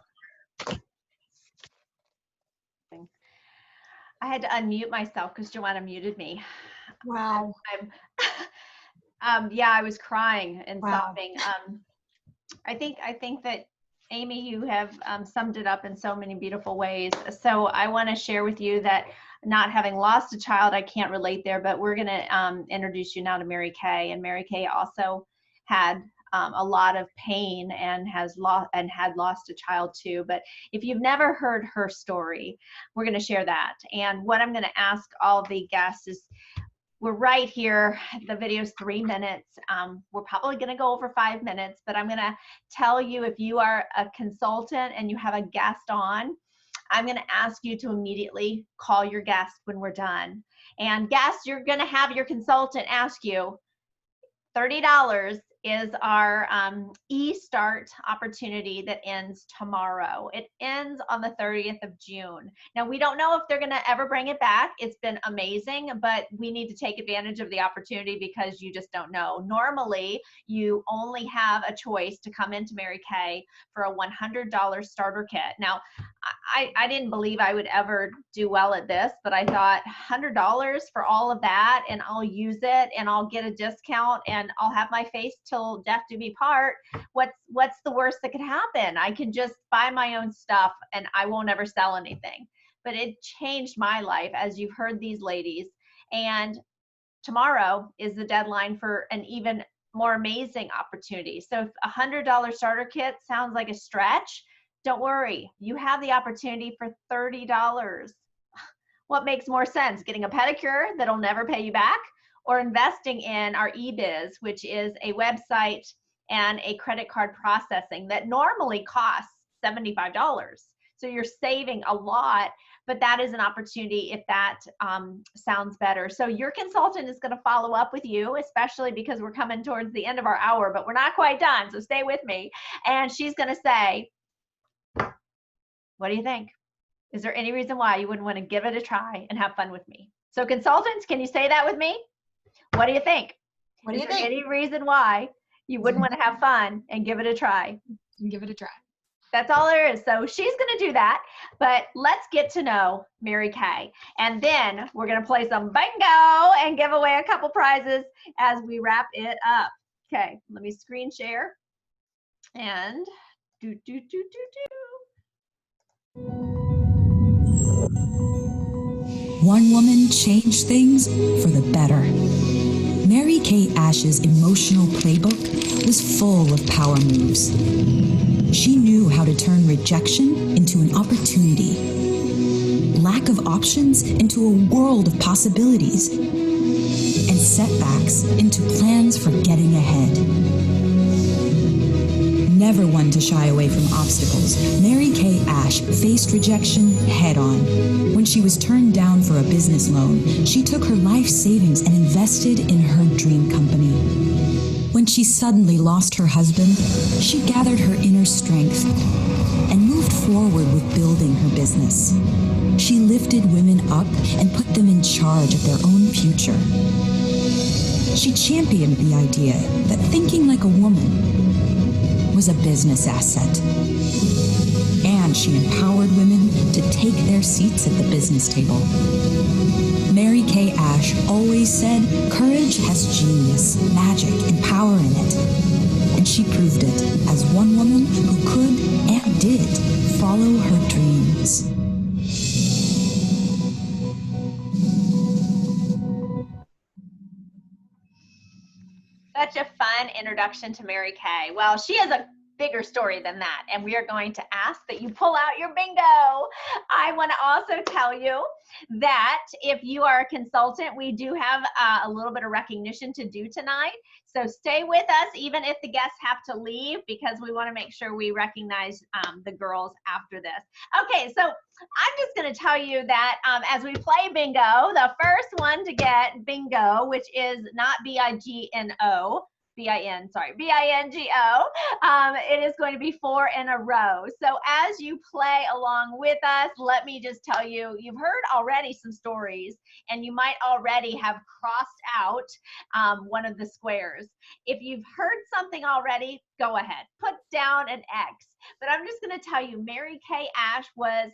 I had to unmute myself because Joanna muted me. Wow. Yeah, I was crying and Wow. sobbing. I think that Amy, you have summed it up in so many beautiful ways. So I want to share with you that, not having lost a child, I can't relate there, but we're going to introduce you now to Mary Kay. And Mary Kay also had a lot of pain and had lost a child too. But if you've never heard her story, we're going to share that. And what I'm going to ask all the guests is, we're right here. The video's 3 minutes. We're probably going to go over 5 minutes, but I'm going to tell you, if you are a consultant and you have a guest on, I'm going to ask you to immediately call your guest when we're done. And guests, you're going to have your consultant ask you $30 is our e-start opportunity that ends tomorrow. It ends on the 30th of June. Now, we don't know if they're going to ever bring it back. It's been amazing, but we need to take advantage of the opportunity because you just don't know. Normally, you only have a choice to come into Mary Kay for a $100 starter kit. Now, I didn't believe I would ever do well at this, but I thought $100 for all of that, and I'll use it and I'll get a discount and I'll have my face till death do me part. What's the worst that could happen? I can just buy my own stuff and I won't ever sell anything. But it changed my life, as you've heard these ladies. And tomorrow is the deadline for an even more amazing opportunity. So if $100 starter kit sounds like a stretch, don't worry, you have the opportunity for $30. What makes more sense, getting a pedicure that'll never pay you back, or investing in our eBiz, which is a website and a credit card processing that normally costs $75. So you're saving a lot, but that is an opportunity if that sounds better. So your consultant is going to follow up with you, especially because we're coming towards the end of our hour, but we're not quite done, so stay with me. And she's going to say, what do you think? Is there any reason why you wouldn't want to give it a try and have fun with me? So consultants, can you say that with me? What do you think? What do you Is there think? any reason why you wouldn't want to have fun and give it a try? Give it a try. That's all there is. So she's going to do that, but let's get to know Mary Kay. And then we're going to play some bingo and give away a couple prizes as we wrap it up. Okay, let me screen share and do. One woman changed things for the better. Mary Kay Ash's emotional playbook was full of power moves. She knew how to turn rejection into an opportunity, lack of options into a world of possibilities, and setbacks into plans for getting ahead. Never one to shy away from obstacles, Mary Kay Ash faced rejection head-on. When she was turned down for a business loan, she took her life savings and invested in her dream company. When she suddenly lost her husband, she gathered her inner strength and moved forward with building her business. She lifted women up and put them in charge of their own future. She championed the idea that thinking like a woman was a business asset. And she empowered women to take their seats at the business table. Mary Kay Ash always said courage has genius, magic, and power in it. And she proved it as one woman who could and did follow her dreams. Such a fun introduction to Mary Kay. Well, she has a bigger story than that, and we are going to ask that you pull out your bingo. I want to also tell you that if you are a consultant, we do have a little bit of recognition to do tonight. So stay with us, even if the guests have to leave, because we want to make sure we recognize the girls after this. Okay, so I'm just going to tell you that as we play bingo, the first one to get bingo, which is not B-I-G-N-O, B-I-N-G-O. It is going to be 4 in a row. So as you play along with us, let me just tell you, you've heard already some stories, and you might already have crossed out one of the squares. If you've heard something already, go ahead, put down an X. But I'm just going to tell you, Mary Kay Ash was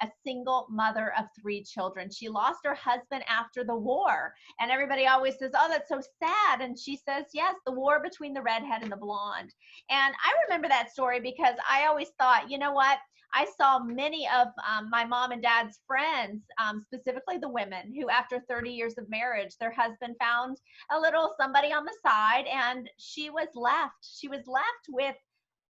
a single mother of 3 children. She lost her husband after the war. And everybody always says, oh, that's so sad. And she says, yes, the war between the redhead and the blonde. And I remember that story because I always thought, you know what? I saw many of my mom and dad's friends, specifically the women, who after 30 years of marriage, their husband found a little somebody on the side, and she was left. She was left with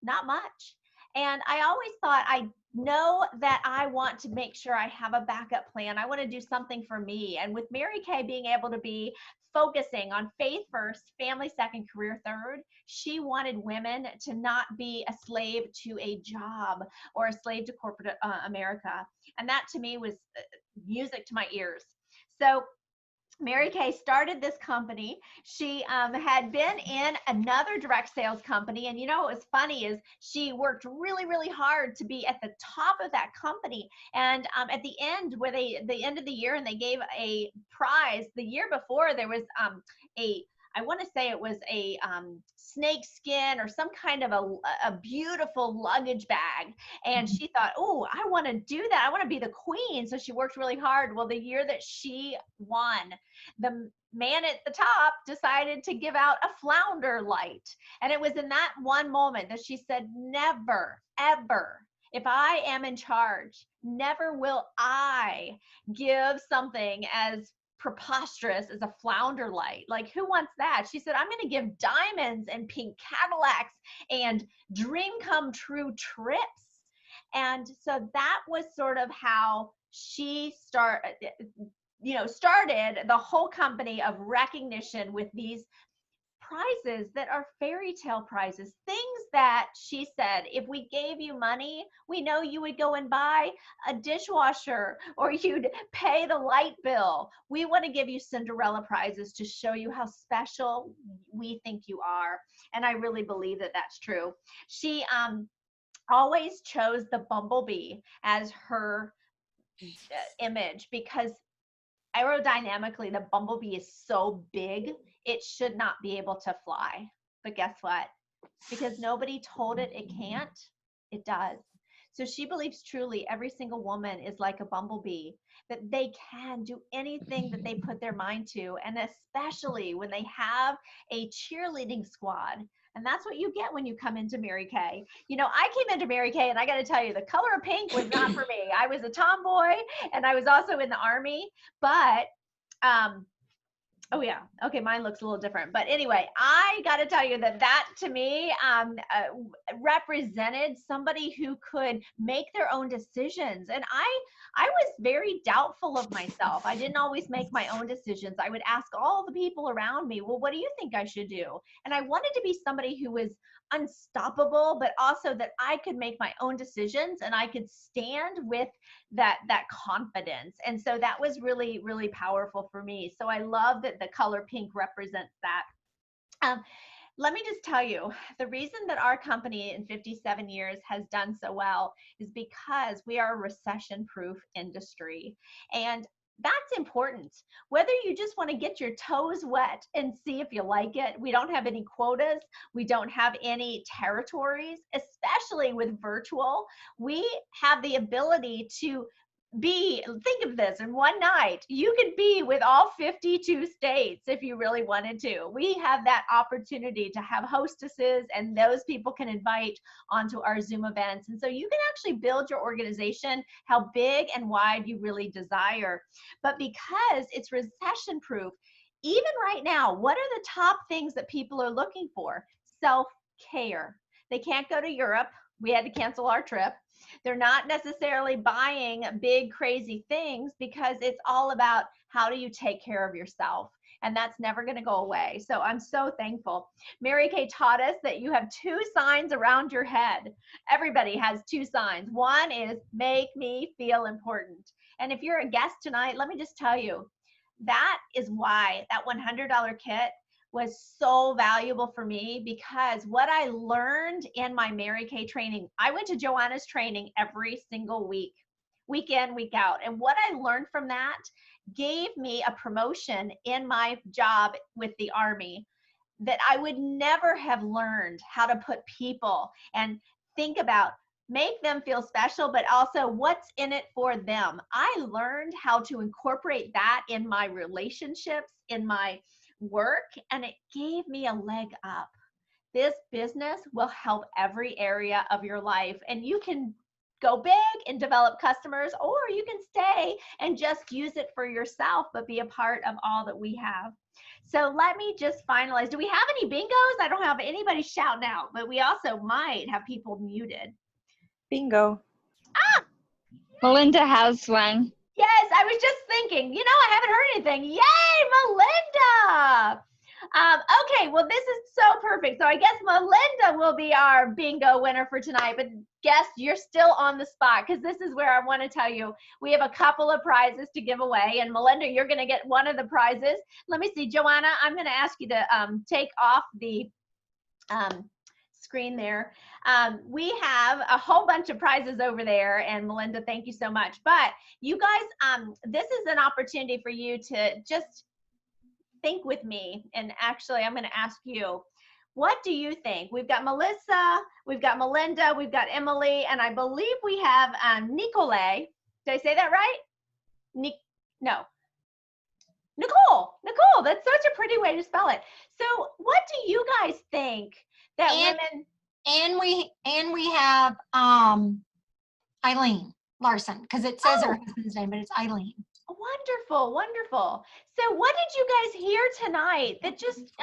not much. And I always thought, I know that I want to make sure I have a backup plan. I want to do something for me. And with Mary Kay being able to be focusing on faith first, family second, career third, she wanted women to not be a slave to a job or a slave to corporate America. And that to me was music to my ears. So Mary Kay started this company. She had been in another direct sales company. And you know what was funny is she worked really, really hard to be at the top of that company. And at the end, where the end of the year, and they gave a prize. The year before, there was I want to say it was a snake skin or some kind of a beautiful luggage bag. And she thought, oh, I want to do that. I want to be the queen. So she worked really hard. Well, the year that she won, the man at the top decided to give out a flounder light. And it was in that one moment that she said, never, ever, if I am in charge, never will I give something as preposterous as a flounder light. Like, who wants that? She said, I'm going to give diamonds and pink Cadillacs and dream come true trips. And so that was sort of how she started the whole company of recognition with these prizes that are fairy tale prizes, things that she said, if we gave you money, we know you would go and buy a dishwasher or you'd pay the light bill. We want to give you Cinderella prizes to show you how special we think you are. And I really believe that that's true. She always chose the bumblebee as her image because aerodynamically, the bumblebee is so big, it should not be able to fly. But guess what? Because nobody told it can't, it does. So she believes truly every single woman is like a bumblebee, that they can do anything that they put their mind to, and especially when they have a cheerleading squad. And that's what you get when you come into Mary Kay. You know, I came into Mary Kay, and I got to tell you, the color of pink was not for me. I was a tomboy, and I was also in the Army. But oh yeah, okay, mine looks a little different. But anyway, I got to tell you that to me represented somebody who could make their own decisions. And I was very doubtful of myself. I didn't always make my own decisions. I would ask all the people around me, well, what do you think I should do? And I wanted to be somebody who was unstoppable, but also that I could make my own decisions and I could stand with that confidence. And so that was really, really powerful for me. So I love that the color pink represents that. Let me just tell you, the reason that our company in 57 years has done so well is because we are a recession-proof industry. And that's important. Whether you just want to get your toes wet and see if you like it, we don't have any quotas. We don't have any territories, especially with virtual. We have the ability to think of this, in one night, you could be with all 52 states if you really wanted to. We have that opportunity to have hostesses, and those people can invite onto our Zoom events. And so you can actually build your organization how big and wide you really desire. But because it's recession proof, even right now, what are the top things that people are looking for? Self-care. They can't go to Europe. We had to cancel our trip. They're not necessarily buying big, crazy things because it's all about how do you take care of yourself. And that's never going to go away. So I'm so thankful. Mary Kay taught us that you have two signs around your head. Everybody has two signs. One is make me feel important. And if you're a guest tonight, let me just tell you, that is why that $100 kit was so valuable for me, because what I learned in my Mary Kay training, I went to Joanna's training every single week, week in, week out. And what I learned from that gave me a promotion in my job with the Army that I would never have learned how to put people and think about, make them feel special, but also what's in it for them. I learned how to incorporate that in my relationships, in my work, and it gave me a leg up. This business will help every area of your life, and you can go big and develop customers, or you can stay and just use it for yourself, but be a part of all that we have. So let me just finalize. Do we have any bingos? I don't have anybody shouting out, but we also might have people muted. Bingo. Ah! Melinda has one. Yes, I was just thinking, I haven't heard anything. Yay, Melinda! Okay, well, this is so perfect. So I guess Melinda will be our bingo winner for tonight, but guess you're still on the spot because this is where I want to tell you we have a couple of prizes to give away, and Melinda, you're going to get one of the prizes. Let me see, Joanna, I'm going to ask you to take off the screen there. We have a whole bunch of prizes over there, and Melinda, thank you so much. But you guys, this is an opportunity for you to just think with me, and actually I'm going to ask you, what do you think? We've got Melissa, we've got Melinda, we've got Emily, and I believe we have Nicole. Did I say that right? No. Nicole, that's such a pretty way to spell it. So what do you guys think that women... And we have Eileen Larson, because it says her husband's name, but it's Eileen. Wonderful, wonderful. So what did you guys hear tonight that just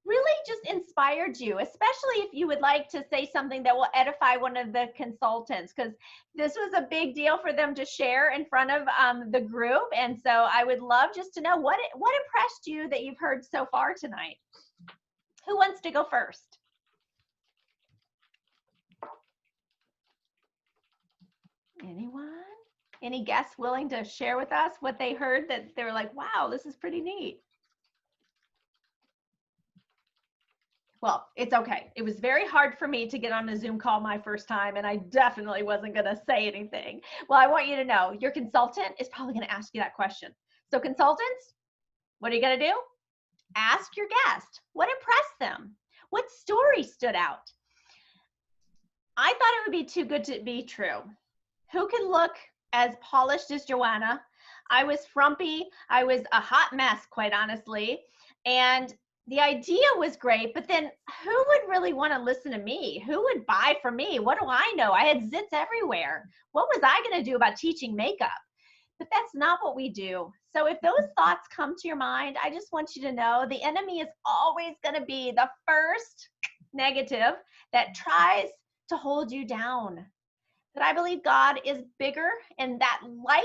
really just inspired you, especially if you would like to say something that will edify one of the consultants, because this was a big deal for them to share in front of the group. And so I would love just to know what impressed you that you've heard so far tonight. Who wants to go first? Anyone? Any guests willing to share with us what they heard that they were like, wow, this is pretty neat? Well, it's okay. It was very hard for me to get on a Zoom call my first time, and I definitely wasn't going to say anything. Well, I want you to know your consultant is probably going to ask you that question. So consultants, what are you going to do? Ask your guest what impressed them. What story stood out? I thought it would be too good to be true. Who can look as polished as Joanna? I was frumpy. I was a hot mess, quite honestly. And the idea was great, but then who would really want to listen to me? Who would buy from me? What do I know? I had zits everywhere. What was I going to do about teaching makeup? But that's not what we do. So if those thoughts come to your mind, I just want you to know the enemy is always going to be the first negative that tries to hold you down. But I believe God is bigger, and that light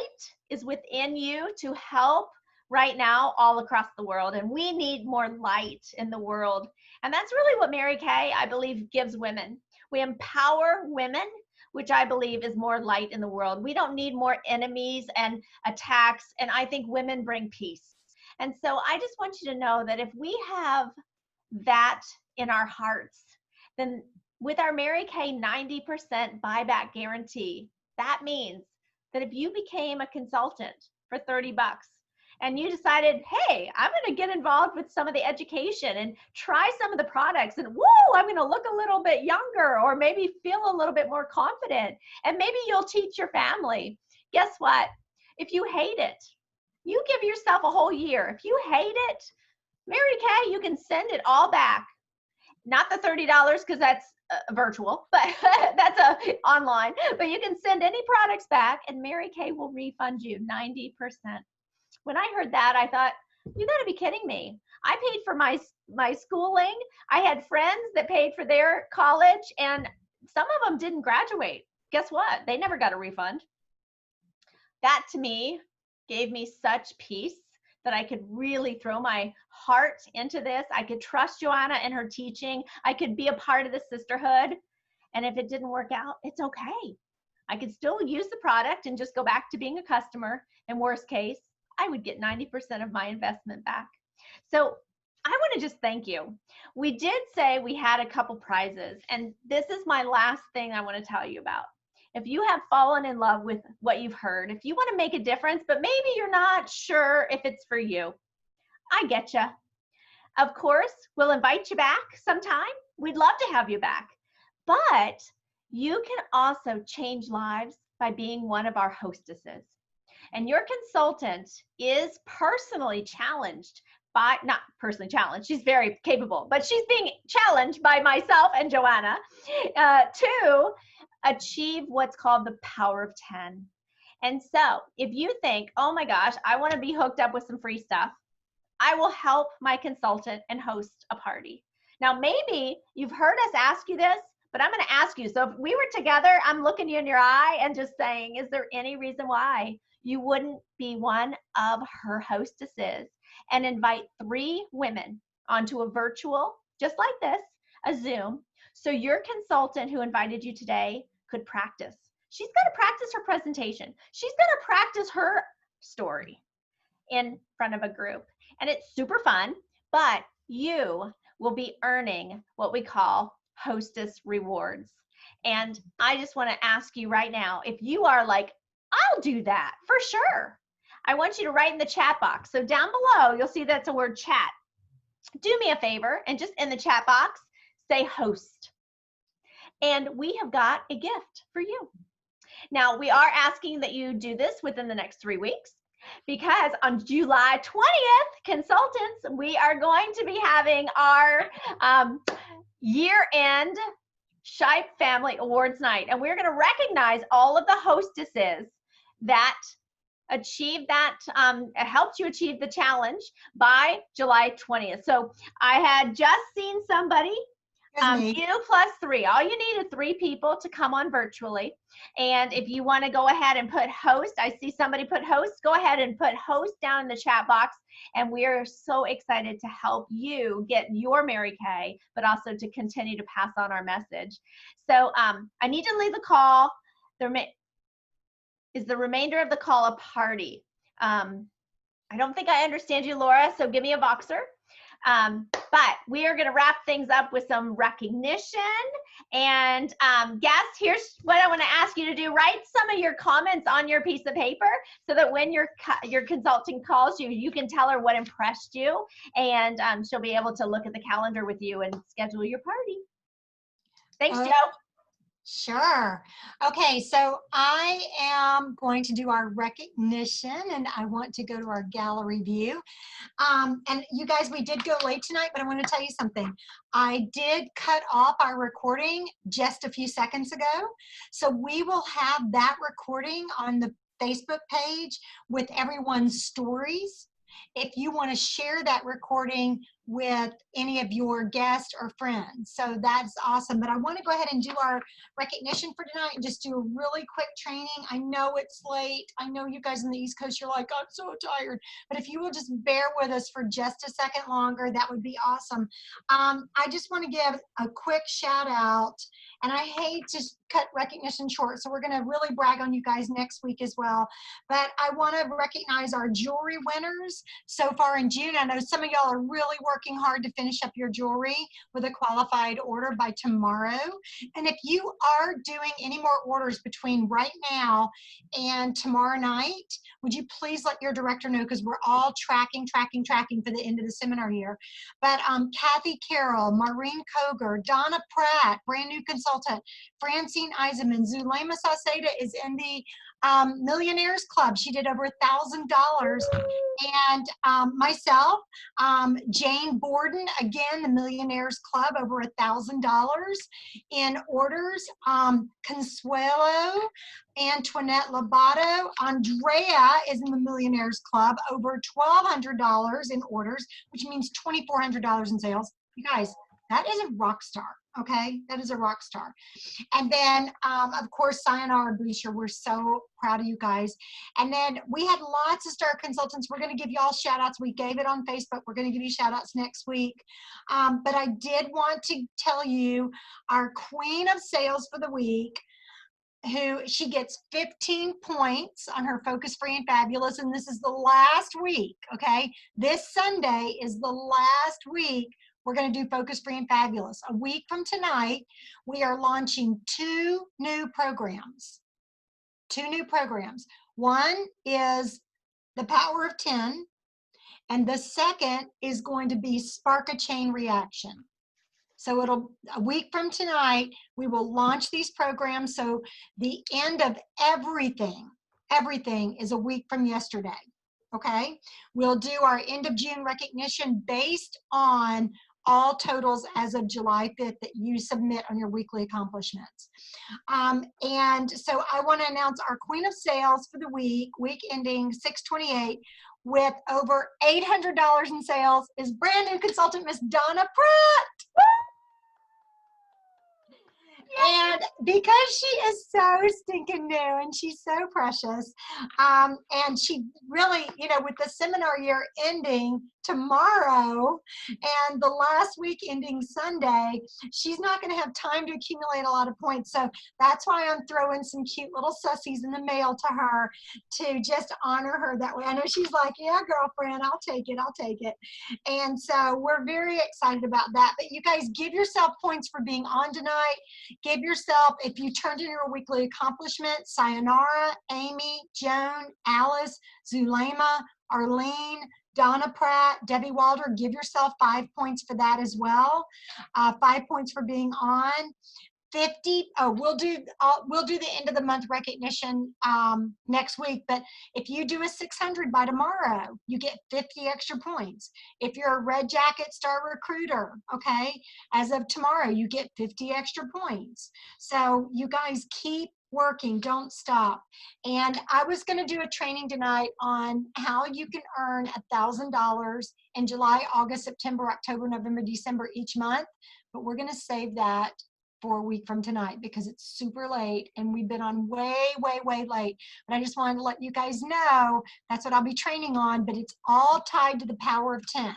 is within you to help right now all across the world. And we need more light in the world. And that's really what Mary Kay, I believe, gives women. We empower women, which I believe is more light in the world. We don't need more enemies and attacks. And I think women bring peace. And so I just want you to know that if we have that in our hearts, then with our Mary Kay 90% buyback guarantee, that means that if you became a consultant for 30 bucks and you decided, hey, I'm going to get involved with some of the education and try some of the products, and whoa, I'm going to look a little bit younger, or maybe feel a little bit more confident, and maybe you'll teach your family. Guess what? If you hate it, you give yourself a whole year. If you hate it, Mary Kay, you can send it all back. Not the $30 because that's virtual, but that's online. But you can send any products back, and Mary Kay will refund you 90%. When I heard that, I thought, you got to be kidding me. I paid for my schooling. I had friends that paid for their college, and some of them didn't graduate. Guess what? They never got a refund. That to me gave me such peace that I could really throw my heart into this. I could trust Joanna and her teaching. I could be a part of the sisterhood. And if it didn't work out, it's okay. I could still use the product and just go back to being a customer. In worst case, I would get 90% of my investment back. So I want to just thank you. We did say we had a couple prizes, and this is my last thing I want to tell you about. If you have fallen in love with what you've heard, if you want to make a difference, but maybe you're not sure if it's for you, I get you. Of course, we'll invite you back sometime. We'd love to have you back. But you can also change lives by being one of our hostesses. And your consultant is personally challenged by, not personally challenged, she's very capable, but she's being challenged by myself and Joanna to achieve what's called the power of 10. And so if you think, oh my gosh, I want to be hooked up with some free stuff, I will help my consultant and host a party. Now, maybe you've heard us ask you this, but I'm going to ask you. So if we were together, I'm looking you in your eye and just saying, is there any reason why you wouldn't be one of her hostesses and invite 3 women onto a virtual, just like this, a Zoom, so your consultant who invited you today could practice. She's going to practice her presentation. She's going to practice her story in front of a group. And it's super fun, but you will be earning what we call hostess rewards. And I just want to ask you right now, if you are like, I'll do that for sure, I want you to write in the chat box. So down below, you'll see that's a word chat. Do me a favor and just in the chat box, say host. And we have got a gift for you. Now, we are asking that you do this within the next 3 weeks, because on July 20th, consultants, we are going to be having our year-end Shipe Family Awards Night. And we're going to recognize all of the hostesses that achieved that, helped you achieve the challenge by July 20th. So I had just seen somebody, you plus 3. All you need is 3 people to come on virtually. And if you want to go ahead and put host, I see somebody put host, go ahead and put host down in the chat box. And we are so excited to help you get your Mary Kay, but also to continue to pass on our message. So I need to leave the call. Is the remainder of the call a party? I don't think I understand you, Laura, so give me a boxer. But we are going to wrap things up with some recognition. And guests, here's what I want to ask you to do. Write some of your comments on your piece of paper so that when your consultant calls you, you can tell her what impressed you. And she'll be able to look at the calendar with you and schedule your party. Thanks, Joe. Sure. Okay, so I am going to do our recognition, and I want to go to our gallery view. And you guys, we did go late tonight, but I want to tell you something. I did cut off our recording just a few seconds ago. So we will have that recording on the Facebook page with everyone's stories. If you want to share that recording with any of your guests or friends. So that's awesome. But I want to go ahead and do our recognition for tonight and just do a really quick training. I know it's late. I know you guys on the East Coast, you're like, I'm so tired. But if you will just bear with us for just a second longer, that would be awesome. I just want to give a quick shout out, and I hate to cut recognition short, so we're going to really brag on you guys next week as well. But I want to recognize our jewelry winners so far in June. I know some of y'all are really working hard to finish up your jewelry with a qualified order by tomorrow. And if you are doing any more orders between right now and tomorrow night, would you please let your director know, because we're all tracking for the end of the seminar year. But Kathy Carroll, Maureen Koger, Donna Pratt, brand new consultant, Francine Eisenman, Zulema Sauceda is in the Millionaires Club. She did over $1,000. And myself, Jane Borden, again, the Millionaires Club, over $1,000 in orders. Consuelo, Antoinette Lobato, Andrea is in the Millionaires Club, over $1,200 in orders, which means $2,400 in sales. You guys, that is a rock star. Okay, that is a rock star. And then, of course, Sayonara Boucher, we're so proud of you guys. And then we had lots of star consultants. We're going to give you all shout outs. We gave it on Facebook. We're going to give you shout outs next week. But I did want to tell you our queen of sales for the week, who she gets 15 points on her Focus Free and Fabulous. And this is the last week, okay? This Sunday is the last week we're going to do Focus Free and Fabulous. A week from tonight, we are launching 2 new programs. 2 new programs. One is the Power of 10, and the second is going to be Spark a Chain Reaction. So a week from tonight, we will launch these programs. So the end of everything is a week from yesterday. Okay? We'll do our end of June recognition based on all totals as of July 5th that you submit on your weekly accomplishments. And so I want to announce our Queen of Sales for the week ending 6/28, with over $800 in sales, is brand new consultant, Miss Donna Pratt. And because she is so stinking new and she's so precious, and she really, you know, with the seminar year ending tomorrow and the last week ending Sunday, she's not going to have time to accumulate a lot of points. So that's why I'm throwing some cute little sussies in the mail to her to just honor her that way. I know she's like, yeah, girlfriend, I'll take it. I'll take it. And so we're very excited about that. But you guys give yourself points for being on tonight. Give yourself, if you turned in your weekly accomplishments, Sayonara, Amy, Joan, Alice, Zulema, Arlene, Donna Pratt, Debbie Walder, give yourself 5 points for that as well. 5 points for being on. 50, we'll do the end of the month recognition next week, but if you do a 600 by tomorrow, you get 50 extra points. If you're a Red Jacket Star Recruiter, okay, as of tomorrow, you get 50 extra points. So you guys keep working, don't stop. And I was going to do a training tonight on how you can earn $1,000 in July, August, September, October, November, December each month, but we're going to save that for a week from tonight because it's super late and we've been on way late. But I just wanted to let you guys know that's what I'll be training on, but it's all tied to the power of 10.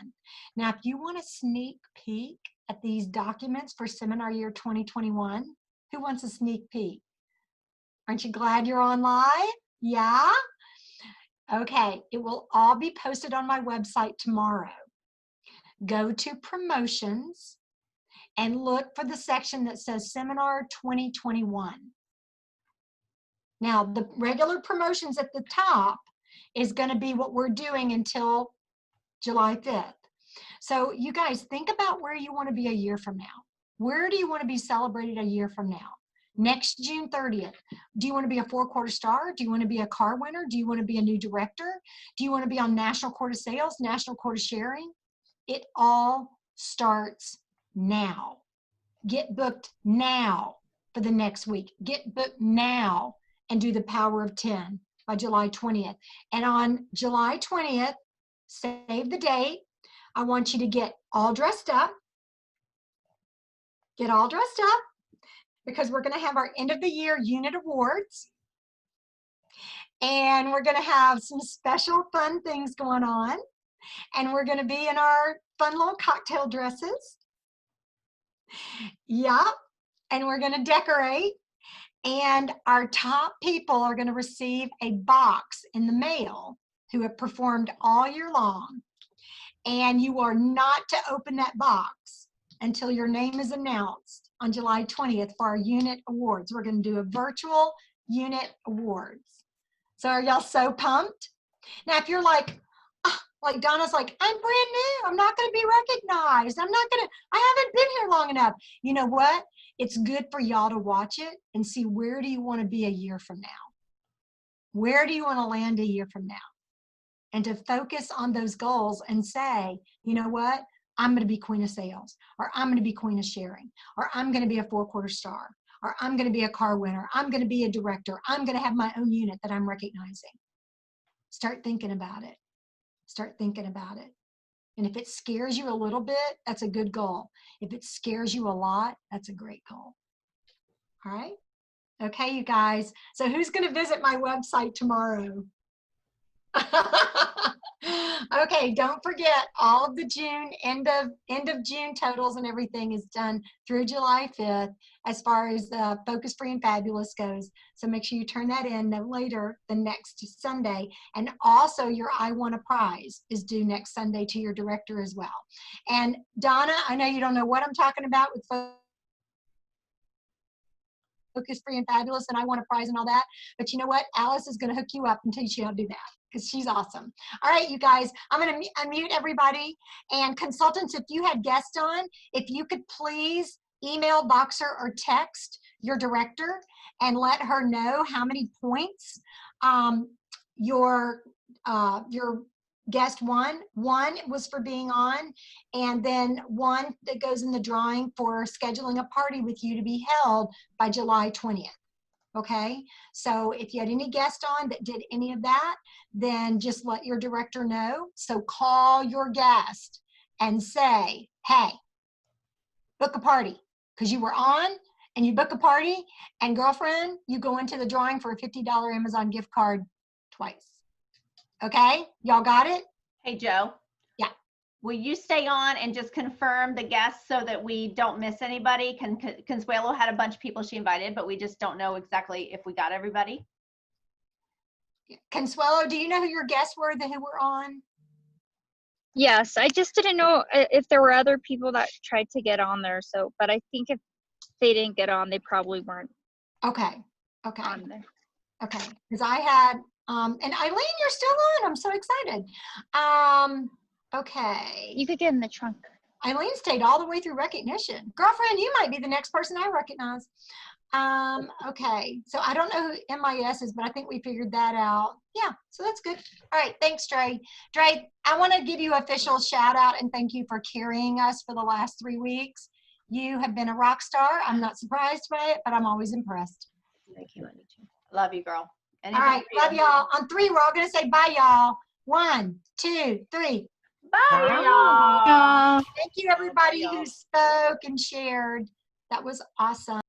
Now, if you want a sneak peek at these documents for seminar year 2021, who wants a sneak peek? Aren't you glad you're on live? Yeah? Okay, it will all be posted on my website tomorrow. Go to promotions and look for the section that says Seminar 2021. Now, the regular promotions at the top is going to be what we're doing until July 5th. So you guys think about where you want to be a year from now. Where do you want to be celebrated a year from now? Next June 30th, do you want to be a 4-quarter star? Do you want to be a car winner? Do you want to be a new director? Do you want to be on National Court of Sales, National Court of Sharing? It all starts now. Get booked now for the next week. Get booked now and do the power of 10 by July 20th. And on July 20th, save the date. I want you to get all dressed up. Get all dressed up because we're going to have our end of the year unit awards. And we're going to have some special fun things going on. And we're going to be in our fun little cocktail dresses. Yep. And we're going to decorate. And our top people are going to receive a box in the mail who have performed all year long. And you are not to open that box until your name is announced on July 20th for our unit awards. We're going to do a virtual unit awards. So are y'all so pumped? Now, if you're like Donna's like, I'm brand new. I'm not going to be recognized. I haven't been here long enough. You know what? It's good for y'all to watch it and see where do you want to be a year from now? Where do you want to land a year from now? And to focus on those goals and say, you know what? I'm going to be queen of sales, or I'm going to be queen of sharing, or I'm going to be a 4-quarter star, or I'm going to be a car winner. I'm going to be a director. I'm going to have my own unit that I'm recognizing. Start thinking about it. Start thinking about it. And if it scares you a little bit, that's a good goal. If it scares you a lot, that's a great goal. All right? Okay, you guys. So who's going to visit my website tomorrow? Okay, don't forget all of the June, end of June totals and everything is done through July 5th as far as the Focus Free and Fabulous goes. So make sure you turn that in no later than next Sunday. And also your I Want a Prize is due next Sunday to your director as well. And Donna, I know you don't know what I'm talking about with Focus Free and Fabulous and I Want a Prize and all that, but you know what? Alice is going to hook you up and teach you how to do that because she's awesome. All right, you guys, I'm going to unmute everybody. And consultants, if you had guests on, if you could please email, Boxer, or text your director and let her know how many points your guest won. One was for being on, and then one that goes in the drawing for scheduling a party with you to be held by July 20th. Okay, so if you had any guest on that did any of that, then just let your director know. So call your guest and say, hey, book a party, because you were on and you book a party, and girlfriend, you go into the drawing for a $50 Amazon gift card twice. Okay, y'all got it? Hey, Joe. Yeah. will you stay on and just confirm the guests so that we don't miss anybody? Consuelo had a bunch of people she invited, but we just don't know exactly if we got everybody. Consuelo, do you know who your guests were who were on? Yes, I just didn't know if there were other people that tried to get on there. So, but I think if they didn't get on, they probably weren't Okay. on there. Okay. Because I had, and Eileen, you're still on. I'm so excited. Okay. You could get in the trunk. Eileen stayed all the way through recognition. Girlfriend, you might be the next person I recognize. Okay. So I don't know who MIS is, but I think we figured that out. Yeah. So that's good. All right. Thanks, Dre. Dre, I want to give you an official shout out and thank you for carrying us for the last 3 weeks. You have been a rock star. I'm not surprised by it, but I'm always impressed. Love you, girl. All right. Love y'all. On 3, we're all going to say bye, y'all. 1, 2, 3. Bye, y'all. Thank you, everybody who spoke and shared. That was awesome.